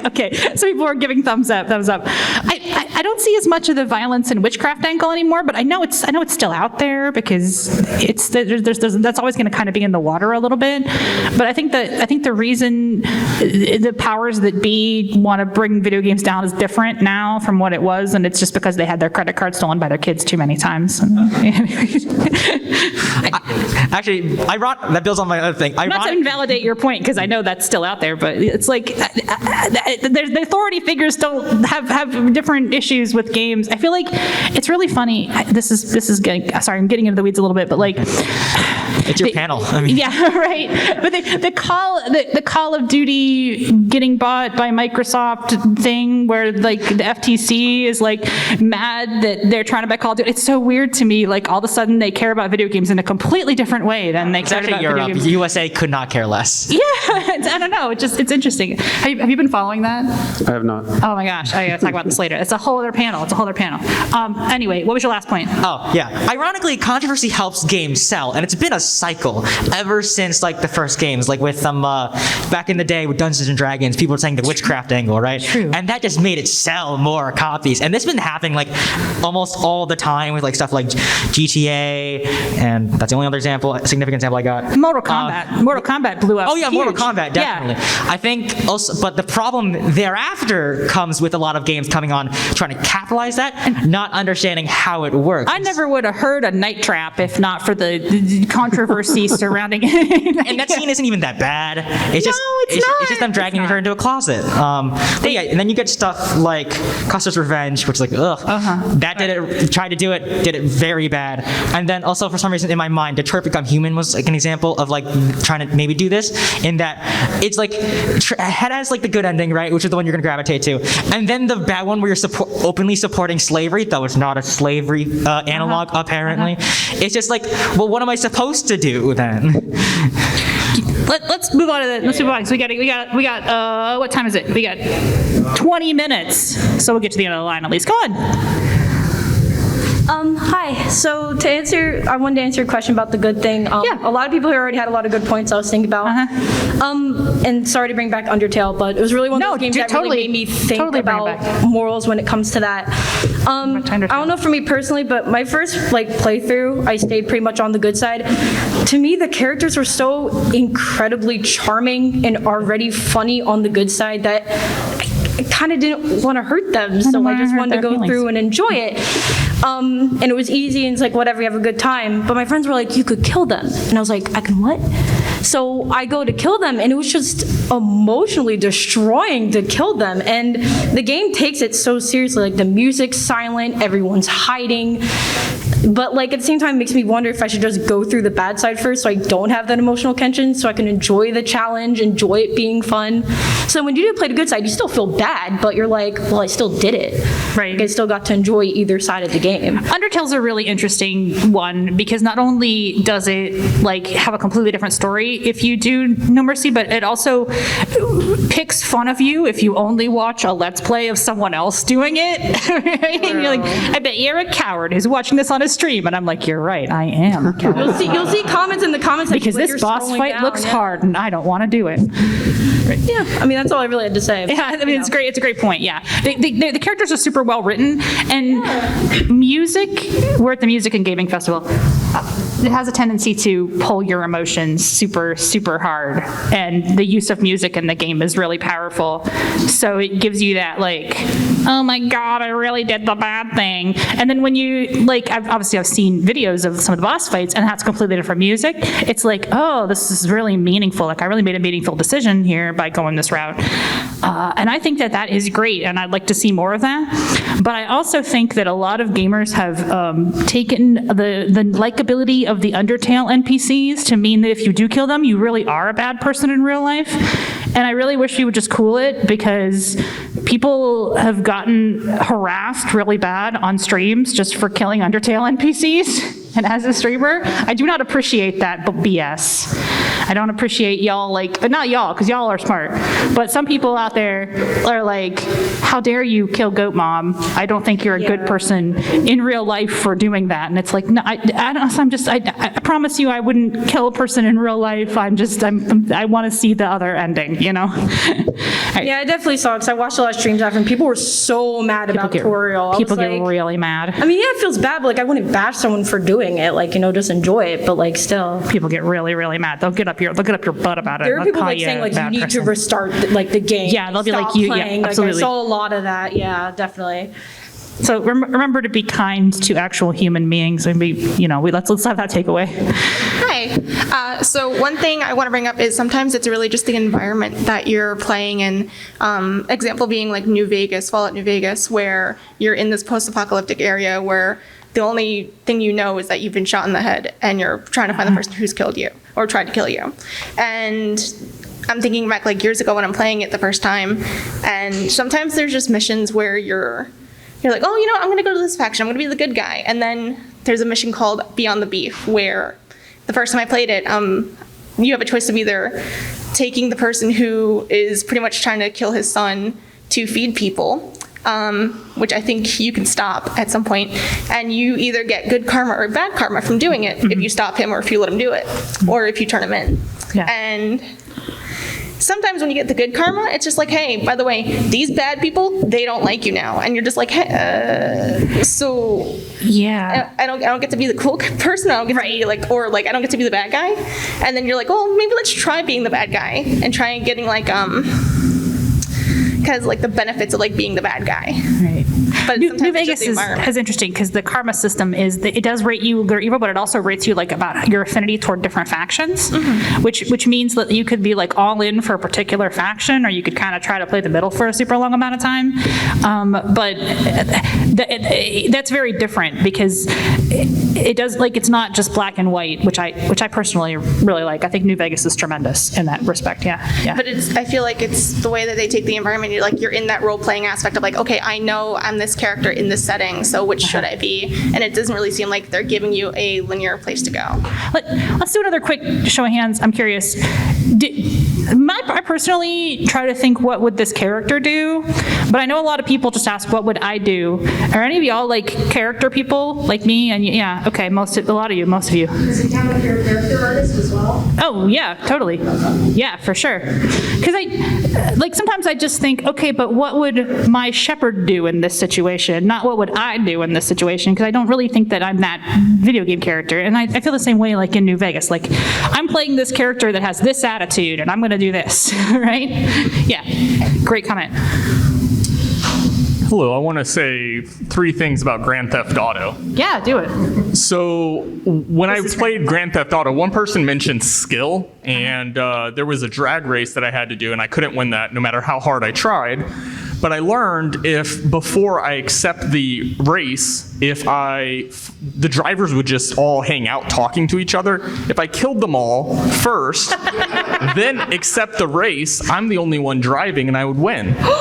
Okay, so people are giving thumbs up. I don't see as much of the violence and witchcraft angle anymore, but I know it's still out there because that's always going to kind of be in the water a little bit. But I think the reason the powers that be want to bring video games down is different now from what it was, and it's just because they had their credit card stolen by their kids too many times. Actually, that builds on my other thing. Not to invalidate your point, because I know that's still out there, but it's like the authority figures don't have different issues with games. I feel like it's really funny. This is getting, sorry, I'm getting into the weeds a little bit, but like it's your panel. I mean. Yeah, right. But the Call of Duty getting bought by Microsoft thing, where like the FTC is like mad that they're trying to buy Call of Duty. It's so weird to me. Like all of a sudden they care about video games in a completely different way than they care about Europe. video games. USA could not care less. Yeah, I don't know. It's interesting. Have you been following that? I have not. Oh my gosh, I gotta talk about this later. It's a whole other panel. Anyway, what was your last point? Oh yeah. Ironically, controversy helps games sell, and it's been a cycle ever since like the first games, like with back in the day with Dungeons and Dragons, people were saying the witchcraft angle, right? True. And that just made it sell more copies, and this has been happening like almost all the time with like stuff like GTA, and that's the only other significant example I got. Mortal Kombat blew up. Oh yeah, huge. Mortal Kombat, definitely. Yeah. I think also, but the problem thereafter comes with a lot of games coming on trying to capitalize that and not understanding how it works. I never would have heard a Night Trap if not for the controversy surrounding it. And that scene isn't even that bad. It's just them dragging her into a closet. But yeah, and then you get stuff like Custer's Revenge, which is like, ugh. That tried to do it, did it very bad. And then also for some reason in my mind, Detroit Become Human was like an example of like trying to maybe do this, in that it's like it has like the good ending, right, which is the one you're gonna gravitate to, and then the bad one where you're openly supporting slavery, though it's not a slavery analog apparently. It's just like, well, what am I supposed to do then? Let's move on to the. Let's move on. So we got. What time is it? We got 20 minutes. So we'll get to the end of the line at least. Go on. Hi. So I wanted to answer your question about the good thing. A lot of people here already had a lot of good points I was thinking about. And sorry to bring back Undertale, but it was really one of those games that really made me think about morals when it comes to that. I don't know for me personally, but my first playthrough, I stayed pretty much on the good side. To me, the characters were so incredibly charming and already funny on the good side that I kind of didn't want to hurt them, so I just wanted to go through and enjoy it. And it was easy, and it's like, whatever, you have a good time. But my friends were like, you could kill them. And I was like, I can what? So I go to kill them, and it was just emotionally destroying to kill them. And the game takes it so seriously. Like, the music's silent, everyone's hiding. But at the same time, it makes me wonder if I should just go through the bad side first so I don't have that emotional tension, so I can enjoy the challenge, enjoy it being fun. So when you do play the good side, you still feel bad, but you're like, well, I still did it. Right. I still got to enjoy either side of the game. Undertale's a really interesting one because not only does it have a completely different story if you do No Mercy, but it also picks fun of you if you only watch a Let's Play of someone else doing it. Right? And you're like, I bet you're a coward who's watching this on a stream. And I'm like, you're right, I am a coward. You'll see comments in the comments because this boss fight looks hard and I don't want to do it. Right. Yeah, I mean, that's all I really had to say. Yeah, I mean, it's great. It's a great point. Yeah, the characters are super well written, and music. We're at the Music and Gaming Festival. It has a tendency to pull your emotions super, super hard, and the use of music in the game is really powerful. So it gives you that oh my God, I really did the bad thing. And then when you I've seen videos of some of the boss fights, and that's completely different music. It's like, oh, this is really meaningful. I really made a meaningful decision here by going this route. And I think that is great, and I'd like to see more of that. But I also think that a lot of gamers have taken the likability of the Undertale NPCs to mean that if you do kill them, you really are a bad person in real life. And I really wish you would just cool it, because people have gotten harassed really bad on streams just for killing Undertale NPCs. And as a streamer, I do not appreciate that BS. I don't appreciate y'all, not y'all, because y'all are smart, but some people out there are like, how dare you kill Goat Mom? I don't think you're a good person in real life for doing that. And it's like, no, I promise you I wouldn't kill a person in real life. I want to see the other ending, you know? Yeah, I definitely saw it, because I watched a lot of streams after, and people were so mad about Toriel. People get really mad. I mean, yeah, it feels bad, but I wouldn't bash someone for doing it, just enjoy it, but still. People get really, really mad. They'll get up your butt about it. There are people saying you need to restart the game. Yeah, they'll be Stop playing. Absolutely. I saw a lot of that. Yeah, definitely. So remember to be kind to actual human beings, and let's have that takeaway. Hi. So one thing I want to bring up is sometimes it's really just the environment that you're playing in. Example being New Vegas, Fallout New Vegas, where you're in this post-apocalyptic area where the only thing you know is that you've been shot in the head and you're trying to find the person who's killed you or tried to kill you. And I'm thinking back years ago when I'm playing it the first time, and sometimes there's just missions where you're like, oh, I'm going to go to this faction. I'm going to be the good guy. And then there's a mission called Beyond the Beef, where the first time I played it, you have a choice of either taking the person who is pretty much trying to kill his son to feed people, which I think you can stop at some point, and you either get good karma or bad karma from doing it if you stop him or if you let him do it, or if you turn him in. Yeah. And sometimes when you get the good karma, it's just hey, by the way, these bad people, they don't like you now, and you're just hey, so yeah, I don't get to be the cool person. I don't get to be I don't get to be the bad guy, and then you're like, well, maybe let's try being the bad guy and try getting because the benefits of being the bad guy. Right. But New Vegas is interesting because the karma system it does rate you good or evil, but it also rates you about your affinity toward different factions, which means that you could be all in for a particular faction, or you could kind of try to play the middle for a super long amount of time. But that's very different because it does it's not just black and white, which I personally really like. I think New Vegas is tremendous in that respect. Yeah. But I feel it's the way that they take the environment. You're in that role playing aspect of okay, I know I'm this character in this setting, so which should I be? And it doesn't really seem like they're giving you a linear place to go. Let's do another quick show of hands. I'm curious. I personally try to think, what would this character do? But I know a lot of people just ask, what would I do? Are any of y'all like character people like me? And yeah, okay, most of you. Does it count if you're a character artist as well? Oh yeah, totally. Yeah, for sure. Because sometimes I just think, okay, but what would my shepherd do in this situation? Not what would I do in this situation? Because I don't really think that I'm that video game character. And I feel the same way like in New Vegas. Like, I'm playing this character that has this attitude, and I'm going to do this, right? Yeah, great comment. Hello, I want to say 3 things about Grand Theft Auto. Yeah, do it. So when I played Grand Theft Auto, one person mentioned skill, and there was a drag race that I had to do, and I couldn't win that no matter how hard I tried. But I learned before I accept the race, the drivers would just all hang out talking to each other. If I killed them all first, then accept the race, I'm the only one driving and I would win. Bravo!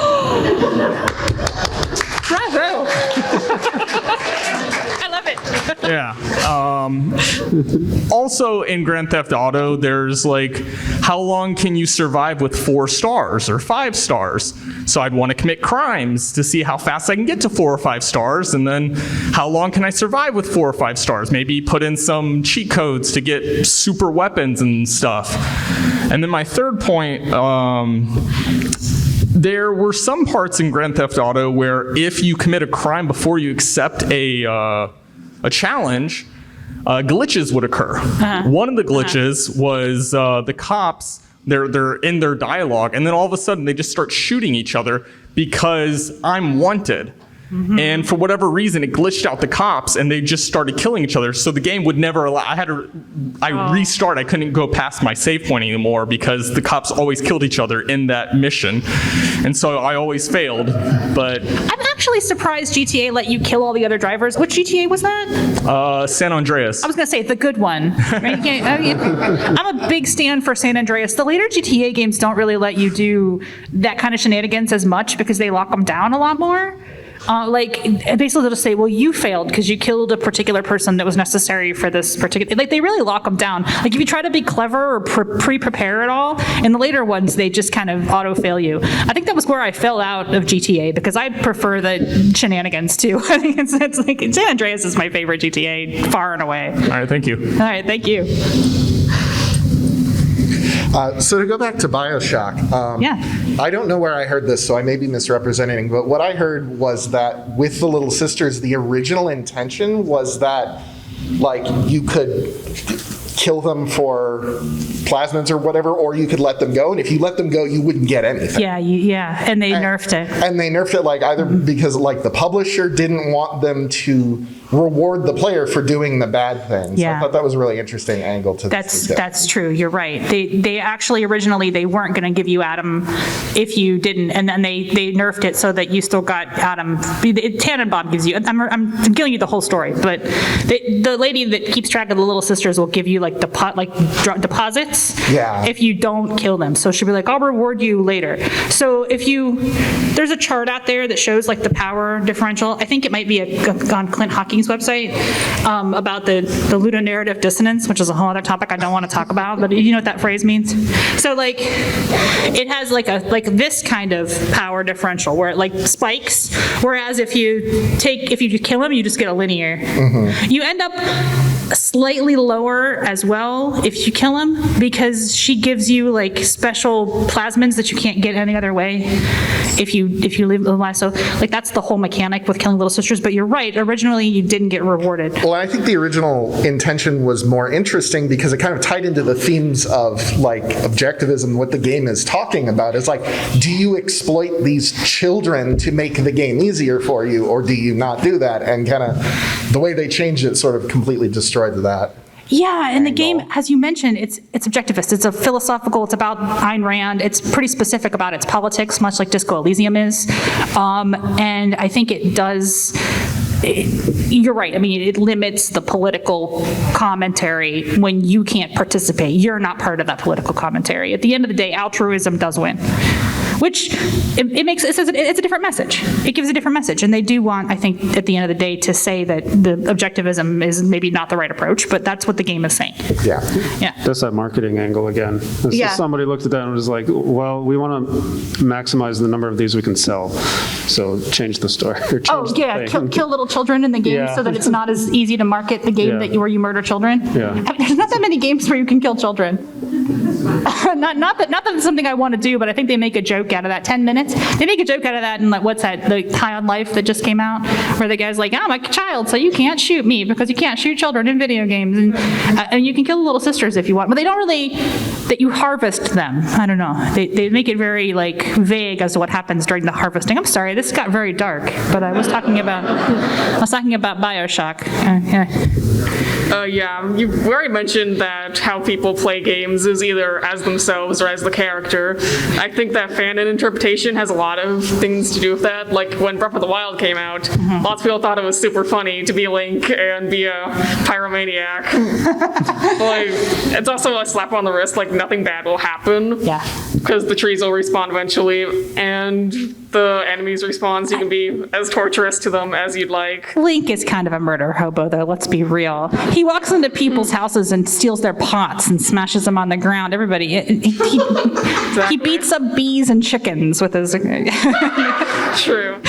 I love it. Yeah. Also in Grand Theft Auto, there's like, how long can you survive with 4 stars or 5 stars? So I'd want to commit crimes to see how fast I can get to 4 or 5 stars, and then how long can I survive with 4 or 5 stars? Maybe put in some cheat codes to get super weapons and stuff. And then my third point, there were some parts in Grand Theft Auto where if you commit a crime before you accept a challenge, glitches would occur. One of the glitches was the cops, they're in their dialogue, and then all of a sudden they just start shooting each other because I'm wanted. And for whatever reason, it glitched out the cops, and they just started killing each other. So the game would never allow. I restart. I couldn't go past my save point anymore because the cops always killed each other in that mission, and so I always failed. But I'm actually surprised GTA let you kill all the other drivers. Which GTA was that? San Andreas. I was gonna say the good one. Right? I'm a big stan for San Andreas. The later GTA games don't really let you do that kind of shenanigans as much because they lock them down a lot more. Basically they'll just say, well, you failed because you killed a particular person that was necessary for this particular, they really lock them down. Like, if you try to be clever or pre-prepare it all, in the later ones, they just kind of auto-fail you. I think that was where I fell out of GTA because I prefer the shenanigans too. I think it's like, San Andreas is my favorite GTA, far and away. All right, thank you. All right, thank you. So to go back to BioShock, I don't know where I heard this, so I may be misrepresenting, but what I heard was that with the Little Sisters, the original intention was that, like, you could kill them for plasmids or whatever, or you could let them go, and if you let them go, you wouldn't get anything. Yeah, and they nerfed it. And they nerfed it, like, either because, like, the publisher didn't want them to reward the player for doing the bad things. Yeah. I thought that was a really interesting angle to this. That's true. You're right. They actually originally they weren't going to give you Adam if you didn't, and then they nerfed it so that you still got Adam. Tannenbaum gives you. I'm giving you the whole story, but the lady that keeps track of the Little Sisters will give you like deposits. Yeah. If you don't kill them, so she'll be like, I'll reward you later. So there's a chart out there that shows like the power differential. I think it might be on Clint Hawking's website about the ludonarrative dissonance, which is a whole other topic I don't want to talk about, but you know what that phrase means? So like it has like this kind of power differential where it like spikes, whereas if you kill him, you just get a linear. You end up slightly lower as well if you kill him because she gives you like special plasmids that you can't get any other way if you live alive. So like that's the whole mechanic with killing Little Sisters, but you're right, originally you didn't get rewarded. Well, I think the original intention was more interesting because it kind of tied into the themes of like objectivism, what the game is talking about. It's like, do you exploit these children to make the game easier for you, or do you not do that? And kind of the way they changed it sort of completely destroyed that. Yeah, and the game, as you mentioned, it's objectivist. It's a philosophical, it's about Ayn Rand. It's pretty specific about its politics, much like Disco Elysium is. And I think it does, you're right. I mean, it limits the political commentary when you can't participate. You're not part of that political commentary. At the end of the day, altruism does win. which it's a different message. It gives a different message, and they do want, I think, at the end of the day, to say that the objectivism is maybe not the right approach, but that's what the game is saying. Yeah. Yeah. That's that marketing angle again. So Yeah. somebody looked at that and was like, well, we want to maximize the number of these we can sell. So change the story. Or change Oh, yeah, the thing. kill little children in the game Yeah. so that it's not as easy to market the game where you murder children. Yeah. I mean, there's not that many games where you can kill children. not that it's something I want to do, but I think they make a joke out of that. 10 minutes. They make a joke out of that in, like, what's that, the High on Life that just came out, where the guy's like, I'm a child, so you can't shoot me because you can't shoot children in video games. And you can kill the little sisters if you want, but they don't really, that you harvest them. I don't know. They make it very, like, vague as to what happens during the harvesting. I'm sorry, this got very dark, but I was talking about BioShock. Yeah, you already mentioned that how people play games is either as themselves or as the character. I think that fan interpretation has a lot of things to do with that. Like when Breath of the Wild came out, lots of people thought it was super funny to be Link and be a pyromaniac. Like, it's also a slap on the wrist, like nothing bad will happen. Yeah. Because the trees will respawn eventually, and the enemies respawn, so you can be as torturous to them as you'd like. Link is kind of a murder hobo, though, let's be real. He walks into people's houses and steals their pots and smashes them on the ground. Everybody, he beats up bees and chickens with his... True.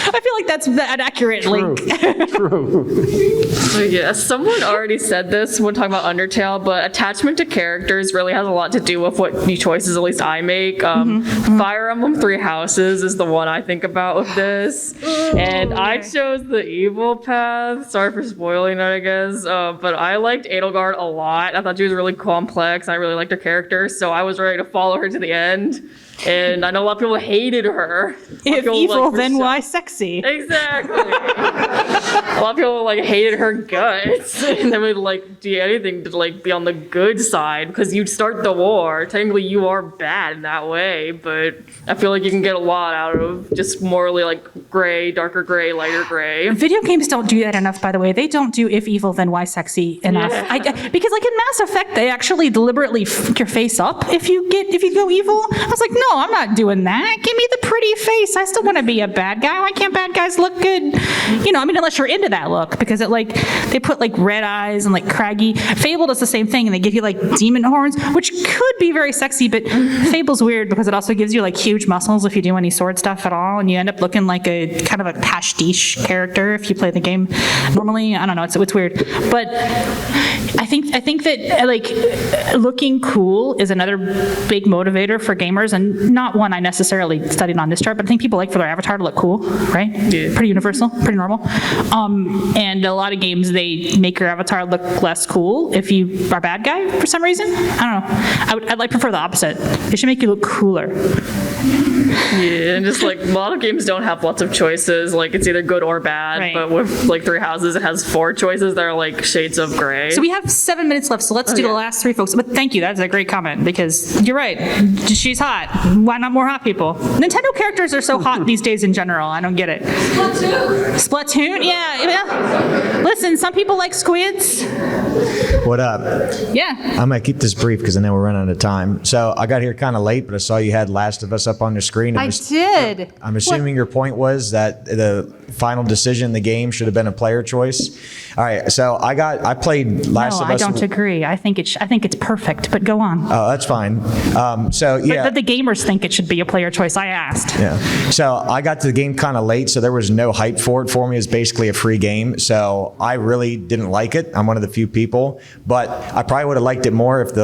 I feel like that's an accurate Link. So yeah, someone already said this when talking about Undertale, but attachment to characters really has a lot to do with what new choices, at least I make. Fire Emblem Three Houses is the one I think about with this. And I chose the evil path. Sorry for spoiling it, I guess. But I liked Edelgard a lot. I thought she was really complex. I really liked her character, so I was ready to follow her to the end. And I know a lot of people hated her. If evil, then why sexy? Exactly. A lot of people like hated her guts, and they would like do anything to like be on the good side because you'd start the war. Technically, you are bad in that way, but I feel like you can get a lot out of just morally like gray, darker gray, lighter gray. Video games don't do that enough, by the way. They don't do if evil, then why sexy enough. Yeah. Because like in Mass Effect, they actually deliberately fuck your face up if you go evil. I was like, no, I'm not doing that. Give me the pretty face. I still want to be a bad guy. Why can't bad guys look good? You know, I mean, unless you're into that look, because it like they put like red eyes and like craggy. Fable does the same thing, and they give you like demon horns, which could be very sexy, but Fable's weird because it also gives you like huge muscles if you do any sword stuff at all, and you end up looking like a kind of a pastiche character if you play the game normally. I don't know. It's weird, but I think that like looking cool is another big motivator for gamers, and not one I necessarily studied on this chart, but I think people like for their avatar to look cool, right? Yeah. Pretty universal, pretty normal. And a lot of games, they make your avatar look less cool if you are a bad guy for some reason. I don't know. I'd like prefer the opposite. They should make you look cooler. Yeah, and just like a lot of games don't have lots of choices. Like it's either good or bad. Right. But with like Three Houses, it has 4 choices that are like shades of gray. So we have 7 minutes left, so let's do the last 3 folks. But thank you, that's a great comment, because you're right. She's hot. Why not more hot people? Nintendo characters are so hot these days in general. I don't get it. Splatoon? Yeah. Listen, some people like squids. What up? Yeah. I'm going to keep this brief because I know we're running out of time. So I got here kind of late, but I saw you had Last of Us up on the screen. I did. I'm assuming your point was that the final decision in the game should have been a player choice. All right, so I played Last of Us. No, I don't agree. I think it's perfect, but go on. Oh, that's fine. So yeah. But the gamers think it should be a player choice. I asked. Yeah. So I got to the game kind of late, so there was no hype for it for me. It's basically a free game, so I really didn't like it. I'm one of the few people, but I probably would have liked it more if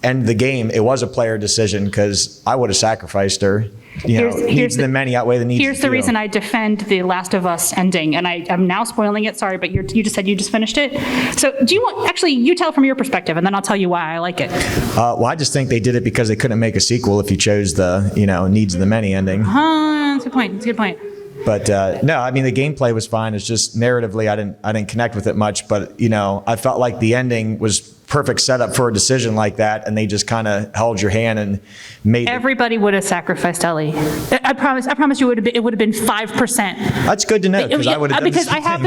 end of the game it was a player decision, because I would have sacrificed her. Needs of the many outweigh the needs. Here's the reason I defend the Last of Us ending, and I'm now spoiling it. Sorry, but you just said you just finished it. So do you want, actually, you tell from your perspective, and then I'll tell you why I like it. Well, I just think they did it because they couldn't make a sequel if you chose the needs of the many ending. That's a good point. That's a good point. But no, I mean the gameplay was fine. It's just narratively I didn't connect with it much. But I felt like the ending was perfect setup for a decision like that, and they just kind of held your hand and made. Everybody would have sacrificed Ellie. I promise you, it would have been 5%. That's good to know, because I would have done because I have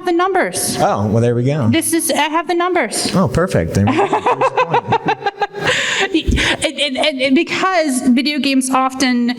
the numbers. Oh well, there we go. I have the numbers. Oh, perfect. There we go. and because video games often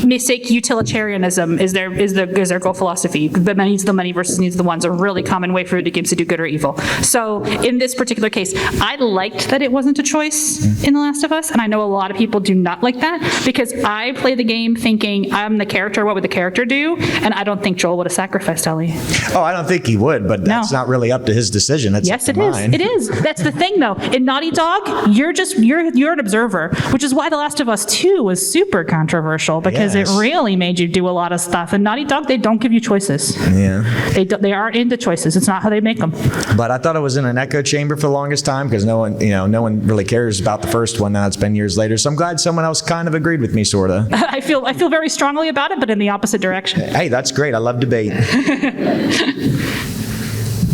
mistake utilitarianism is their goal philosophy. The needs the money versus needs the ones, a really common way for video games to do good or evil. So in this particular case, I liked that it wasn't a choice in The Last of Us, and I know a lot of people do not like that because I play the game thinking I'm the character, what would the character do? And I don't think Joel would have sacrificed Ellie. Oh, I don't think he would, but that's not really up to his decision. That's Yes, up to it is. mine. It is. That's the thing, though. In Naughty Dog, you're an observer, which is why The Last of Us 2 was super controversial because it really made you do a lot of stuff. And Naughty Dog, they don't give you choices. Yeah. They aren't into choices. It's not how they make them. But I thought it was in an echo chamber for the longest time because no one really cares about the first one. Now it's been years later, so I'm glad someone else kind of agreed with me, sorta. I feel very strongly about it, but in the opposite direction. Hey, that's great. I love debate.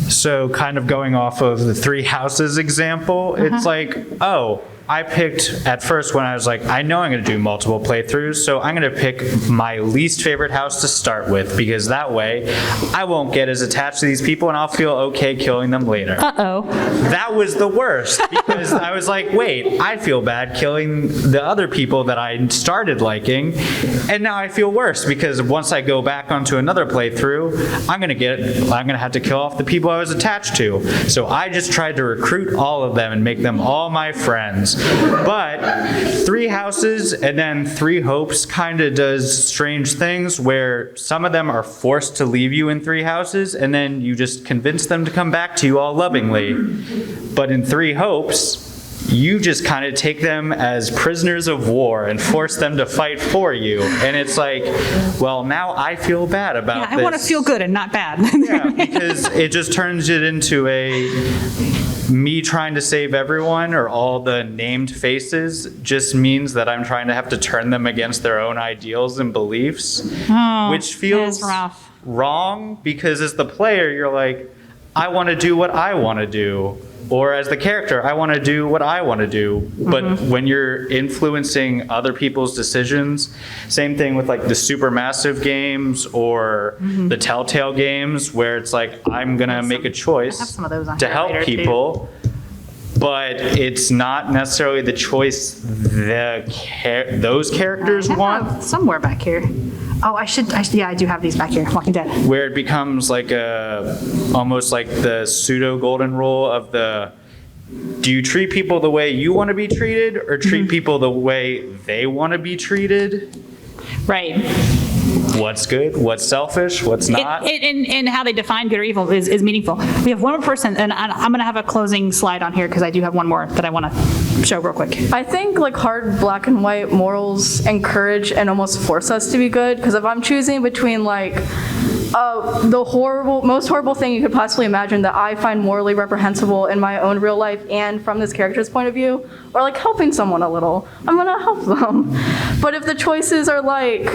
So kind of going off of the Three Houses example, it's like, oh, I picked at first when I was like, I know I'm going to do multiple playthroughs, so I'm going to pick my least favorite house to start with because that way I won't get as attached to these people and I'll feel okay killing them later. Uh-oh. That was the worst because I was like, wait, I feel bad killing the other people that I started liking, and now I feel worse because once I go back onto another playthrough, I'm going to have to kill off the people I was attached to. So I just tried to recruit all of them and make them all my friends. But Three Houses and then Three Hopes kind of does strange things where some of them are forced to leave you in Three Houses and then you just convince them to come back to you all lovingly. But in Three Hopes, you just kind of take them as prisoners of war and force them to fight for you. And it's like, well, now I feel bad about this. I want to feel good and not bad. Yeah, because it just turns it into me trying to save everyone or all the named faces just means that I'm trying to have to turn them against their own ideals and beliefs, which feels wrong because as the player, you're like, I want to do what I want to do. Or as the character, I want to do what I want to do. But when you're influencing other people's decisions, same thing with like the Supermassive games or the Telltale games, where it's like, I'm going to make a choice to help people, but it's not necessarily the choice those characters want. Somewhere back here. Oh, I do have these back here, Walking Dead. Where it becomes like almost like the pseudo golden rule of do you treat people the way you want to be treated or treat people the way they want to be treated? Right. What's good, what's selfish, what's not. And how they define good or evil is meaningful. We have one more person, and I'm going to have a closing slide on here because I do have one more that I want to show real quick. I think like hard black and white morals encourage and almost force us to be good, because if I'm choosing between like the most horrible thing you could possibly imagine that I find morally reprehensible in my own real life and from this character's point of view, or like helping someone a little, I'm gonna help them. But if the choices are like,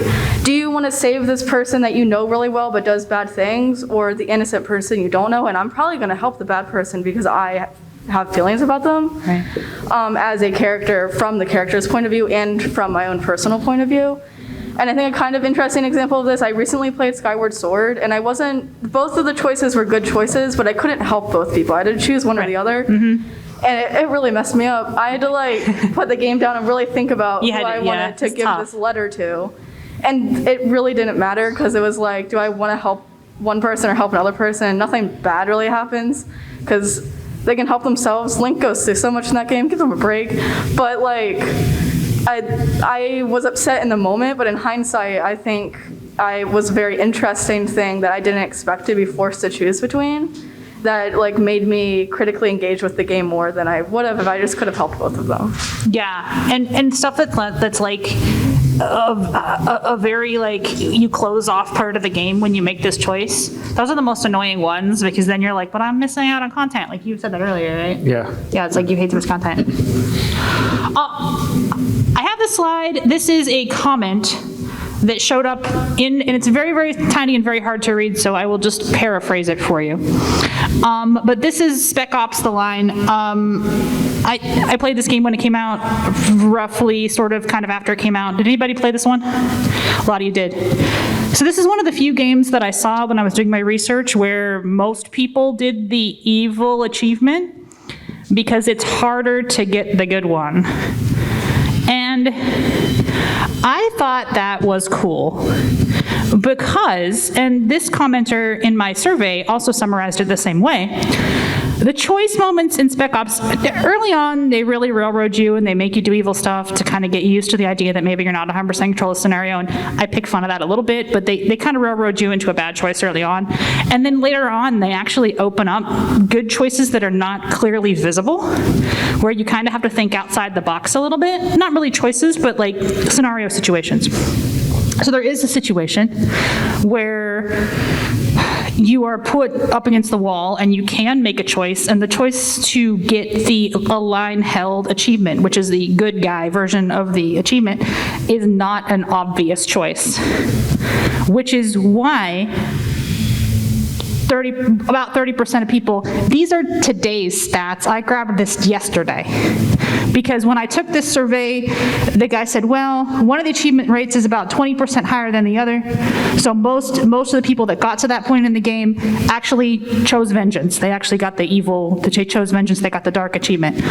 do you want to save this person that you know really well but does bad things, or the innocent person you don't know, and I'm probably gonna help the bad person because I have feelings about them, as a character from the character's point of view and from my own personal point of view. And I think a kind of interesting example of this, I recently played Skyward Sword, and both of the choices were good choices, but I couldn't help both people. I had to choose one or the other. And it really messed me up. I had to like put the game down and really think about who I wanted to give this letter to. And it really didn't matter because it was like, do I want to help one person or help another person? Nothing bad really happens because they can help themselves. Link goes through so much in that game, give them a break. But like, I was upset in the moment, but in hindsight, I think it was a very interesting thing that I didn't expect to be forced to choose between, that like made me critically engage with the game more than I would have if I just could have helped both of them. Yeah, and stuff that's like a very like you close off part of the game when you make this choice. Those are the most annoying ones because then you're like, but I'm missing out on content. Like you said that earlier, right? Yeah. Yeah, it's like you hate to miss content. I have this slide. This is a comment that showed up and it's very, very tiny and very hard to read, so I will just paraphrase it for you. But this is Spec Ops: The Line. I played this game when it came out, roughly, sort of, kind of after it came out. Did anybody play this one? A lot of you did. So this is one of the few games that I saw when I was doing my research where most people did the evil achievement because it's harder to get the good one. And And I thought that was cool because, and this commenter in my survey also summarized it the same way, the choice moments in Spec Ops, early on, they really railroad you and they make you do evil stuff to kind of get used to the idea that maybe you're not 100% control the scenario, and I pick fun of that a little bit, but they kind of railroad you into a bad choice early on. And then later on, they actually open up good choices that are not clearly visible, where you kind of have to think outside the box a little bit. Not really choices, but like scenario situations. So there is a situation where you are put up against the wall and you can make a choice, and the choice to get the Align Held achievement, which is the good guy version of the achievement, is not an obvious choice, which is why about 30% of people, these are today's stats. I grabbed this yesterday because when I took this survey, the guy said, well, one of the achievement rates is about 20% higher than the other. So most of the people that got to that point in the game actually chose vengeance. They actually got the evil, they chose vengeance, they got the dark achievement.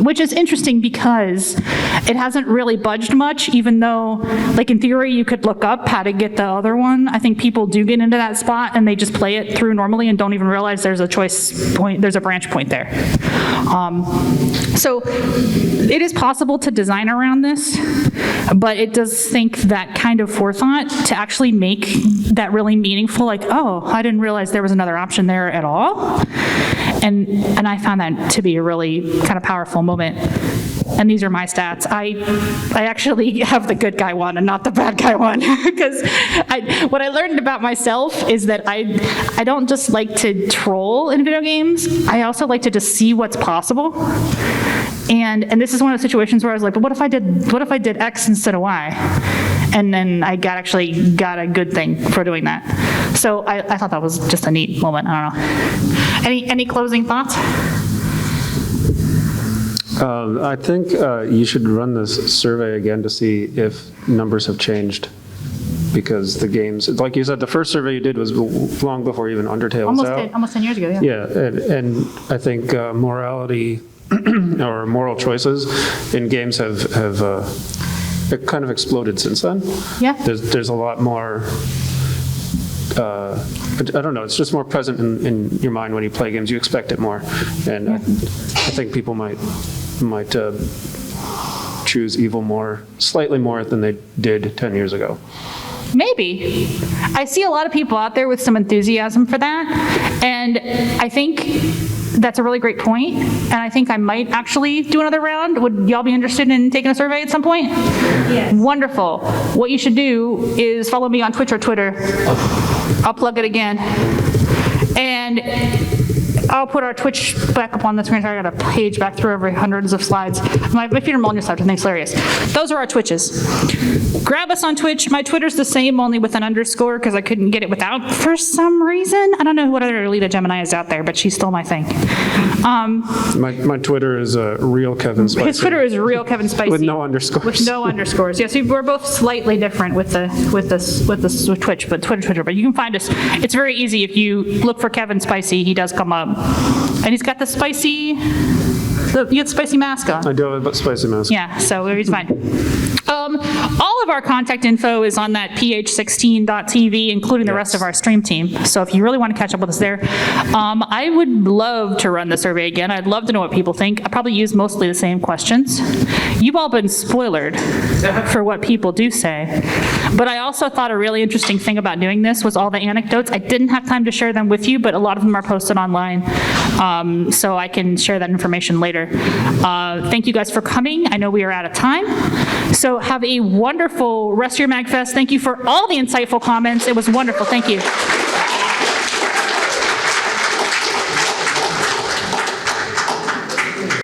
Which is interesting because it hasn't really budged much, even though, like in theory, you could look up how to get the other one. I think people do get into that spot and they just play it through normally and don't even realize there's a choice point, there's a branch point there. So it is possible to design around this, but it does think that kind of forethought to actually make that really meaningful, like, oh, I didn't realize there was another option there at all. And I found that to be a really kind of powerful moment. And these are my stats. I actually have the good guy one and not the bad guy one, because what I learned about myself is that I don't just like to troll in video games. I also like to just see what's possible. And this is one of the situations where I was like, but what if I did X instead of Y? And then I actually got a good thing for doing that. So I thought that was just a neat moment. I don't know. Any closing thoughts? I think you should run this survey again to see if numbers have changed. Because the games, like you said, the first survey you did was long before even Undertale was out. Almost 10 years ago, yeah. Yeah, and I think morality or moral choices in games have kind of exploded since then. Yeah. There's a lot more, I don't know, it's just more present in your mind when you play games. You expect it more. And I think people might choose evil slightly more than they did 10 years ago. Maybe. I see a lot of people out there with some enthusiasm for that, and I think that's a really great point, and I think I might actually do another round. Would y'all be interested in taking a survey at some point? Yes. Wonderful. What you should do is follow me on Twitch or Twitter. I'll plug it again. And I'll put our Twitch back up on the screen. Sorry, I got a page back through over hundreds of slides. My feet are mulling this after. Thanks, hilarious. Those are our Twitches. Grab us on Twitch. My Twitter's the same, only with an underscore, because I couldn't get it without for some reason. I don't know what other Lita Gemini is out there, but she stole my thing. My Twitter is real Kevin Spicy. His Twitter is real Kevin Spicy. With no underscores. With no underscores. Yes, we're both slightly different with Twitch, but Twitter. But you can find us. It's very easy. If you look for Kevin Spicy, he does come up. And he's got the spicy, you get the spicy mask on. I do have a spicy mask. Yeah, so he's fine. All of our contact info is on that ph16.tv, including the rest of our stream team. So if you really want to catch up with us there, I would love to run the survey again. I'd love to know what people think. I probably use mostly the same questions. You've all been spoiled for what people do say. But I also thought a really interesting thing about doing this was all the anecdotes. I didn't have time to share them with you, but a lot of them are posted online, so I can share that information later. Thank you guys for coming. I know we are out of time. So have a wonderful rest of your MAGFest. Thank you for all the insightful comments. It was wonderful. Thank you.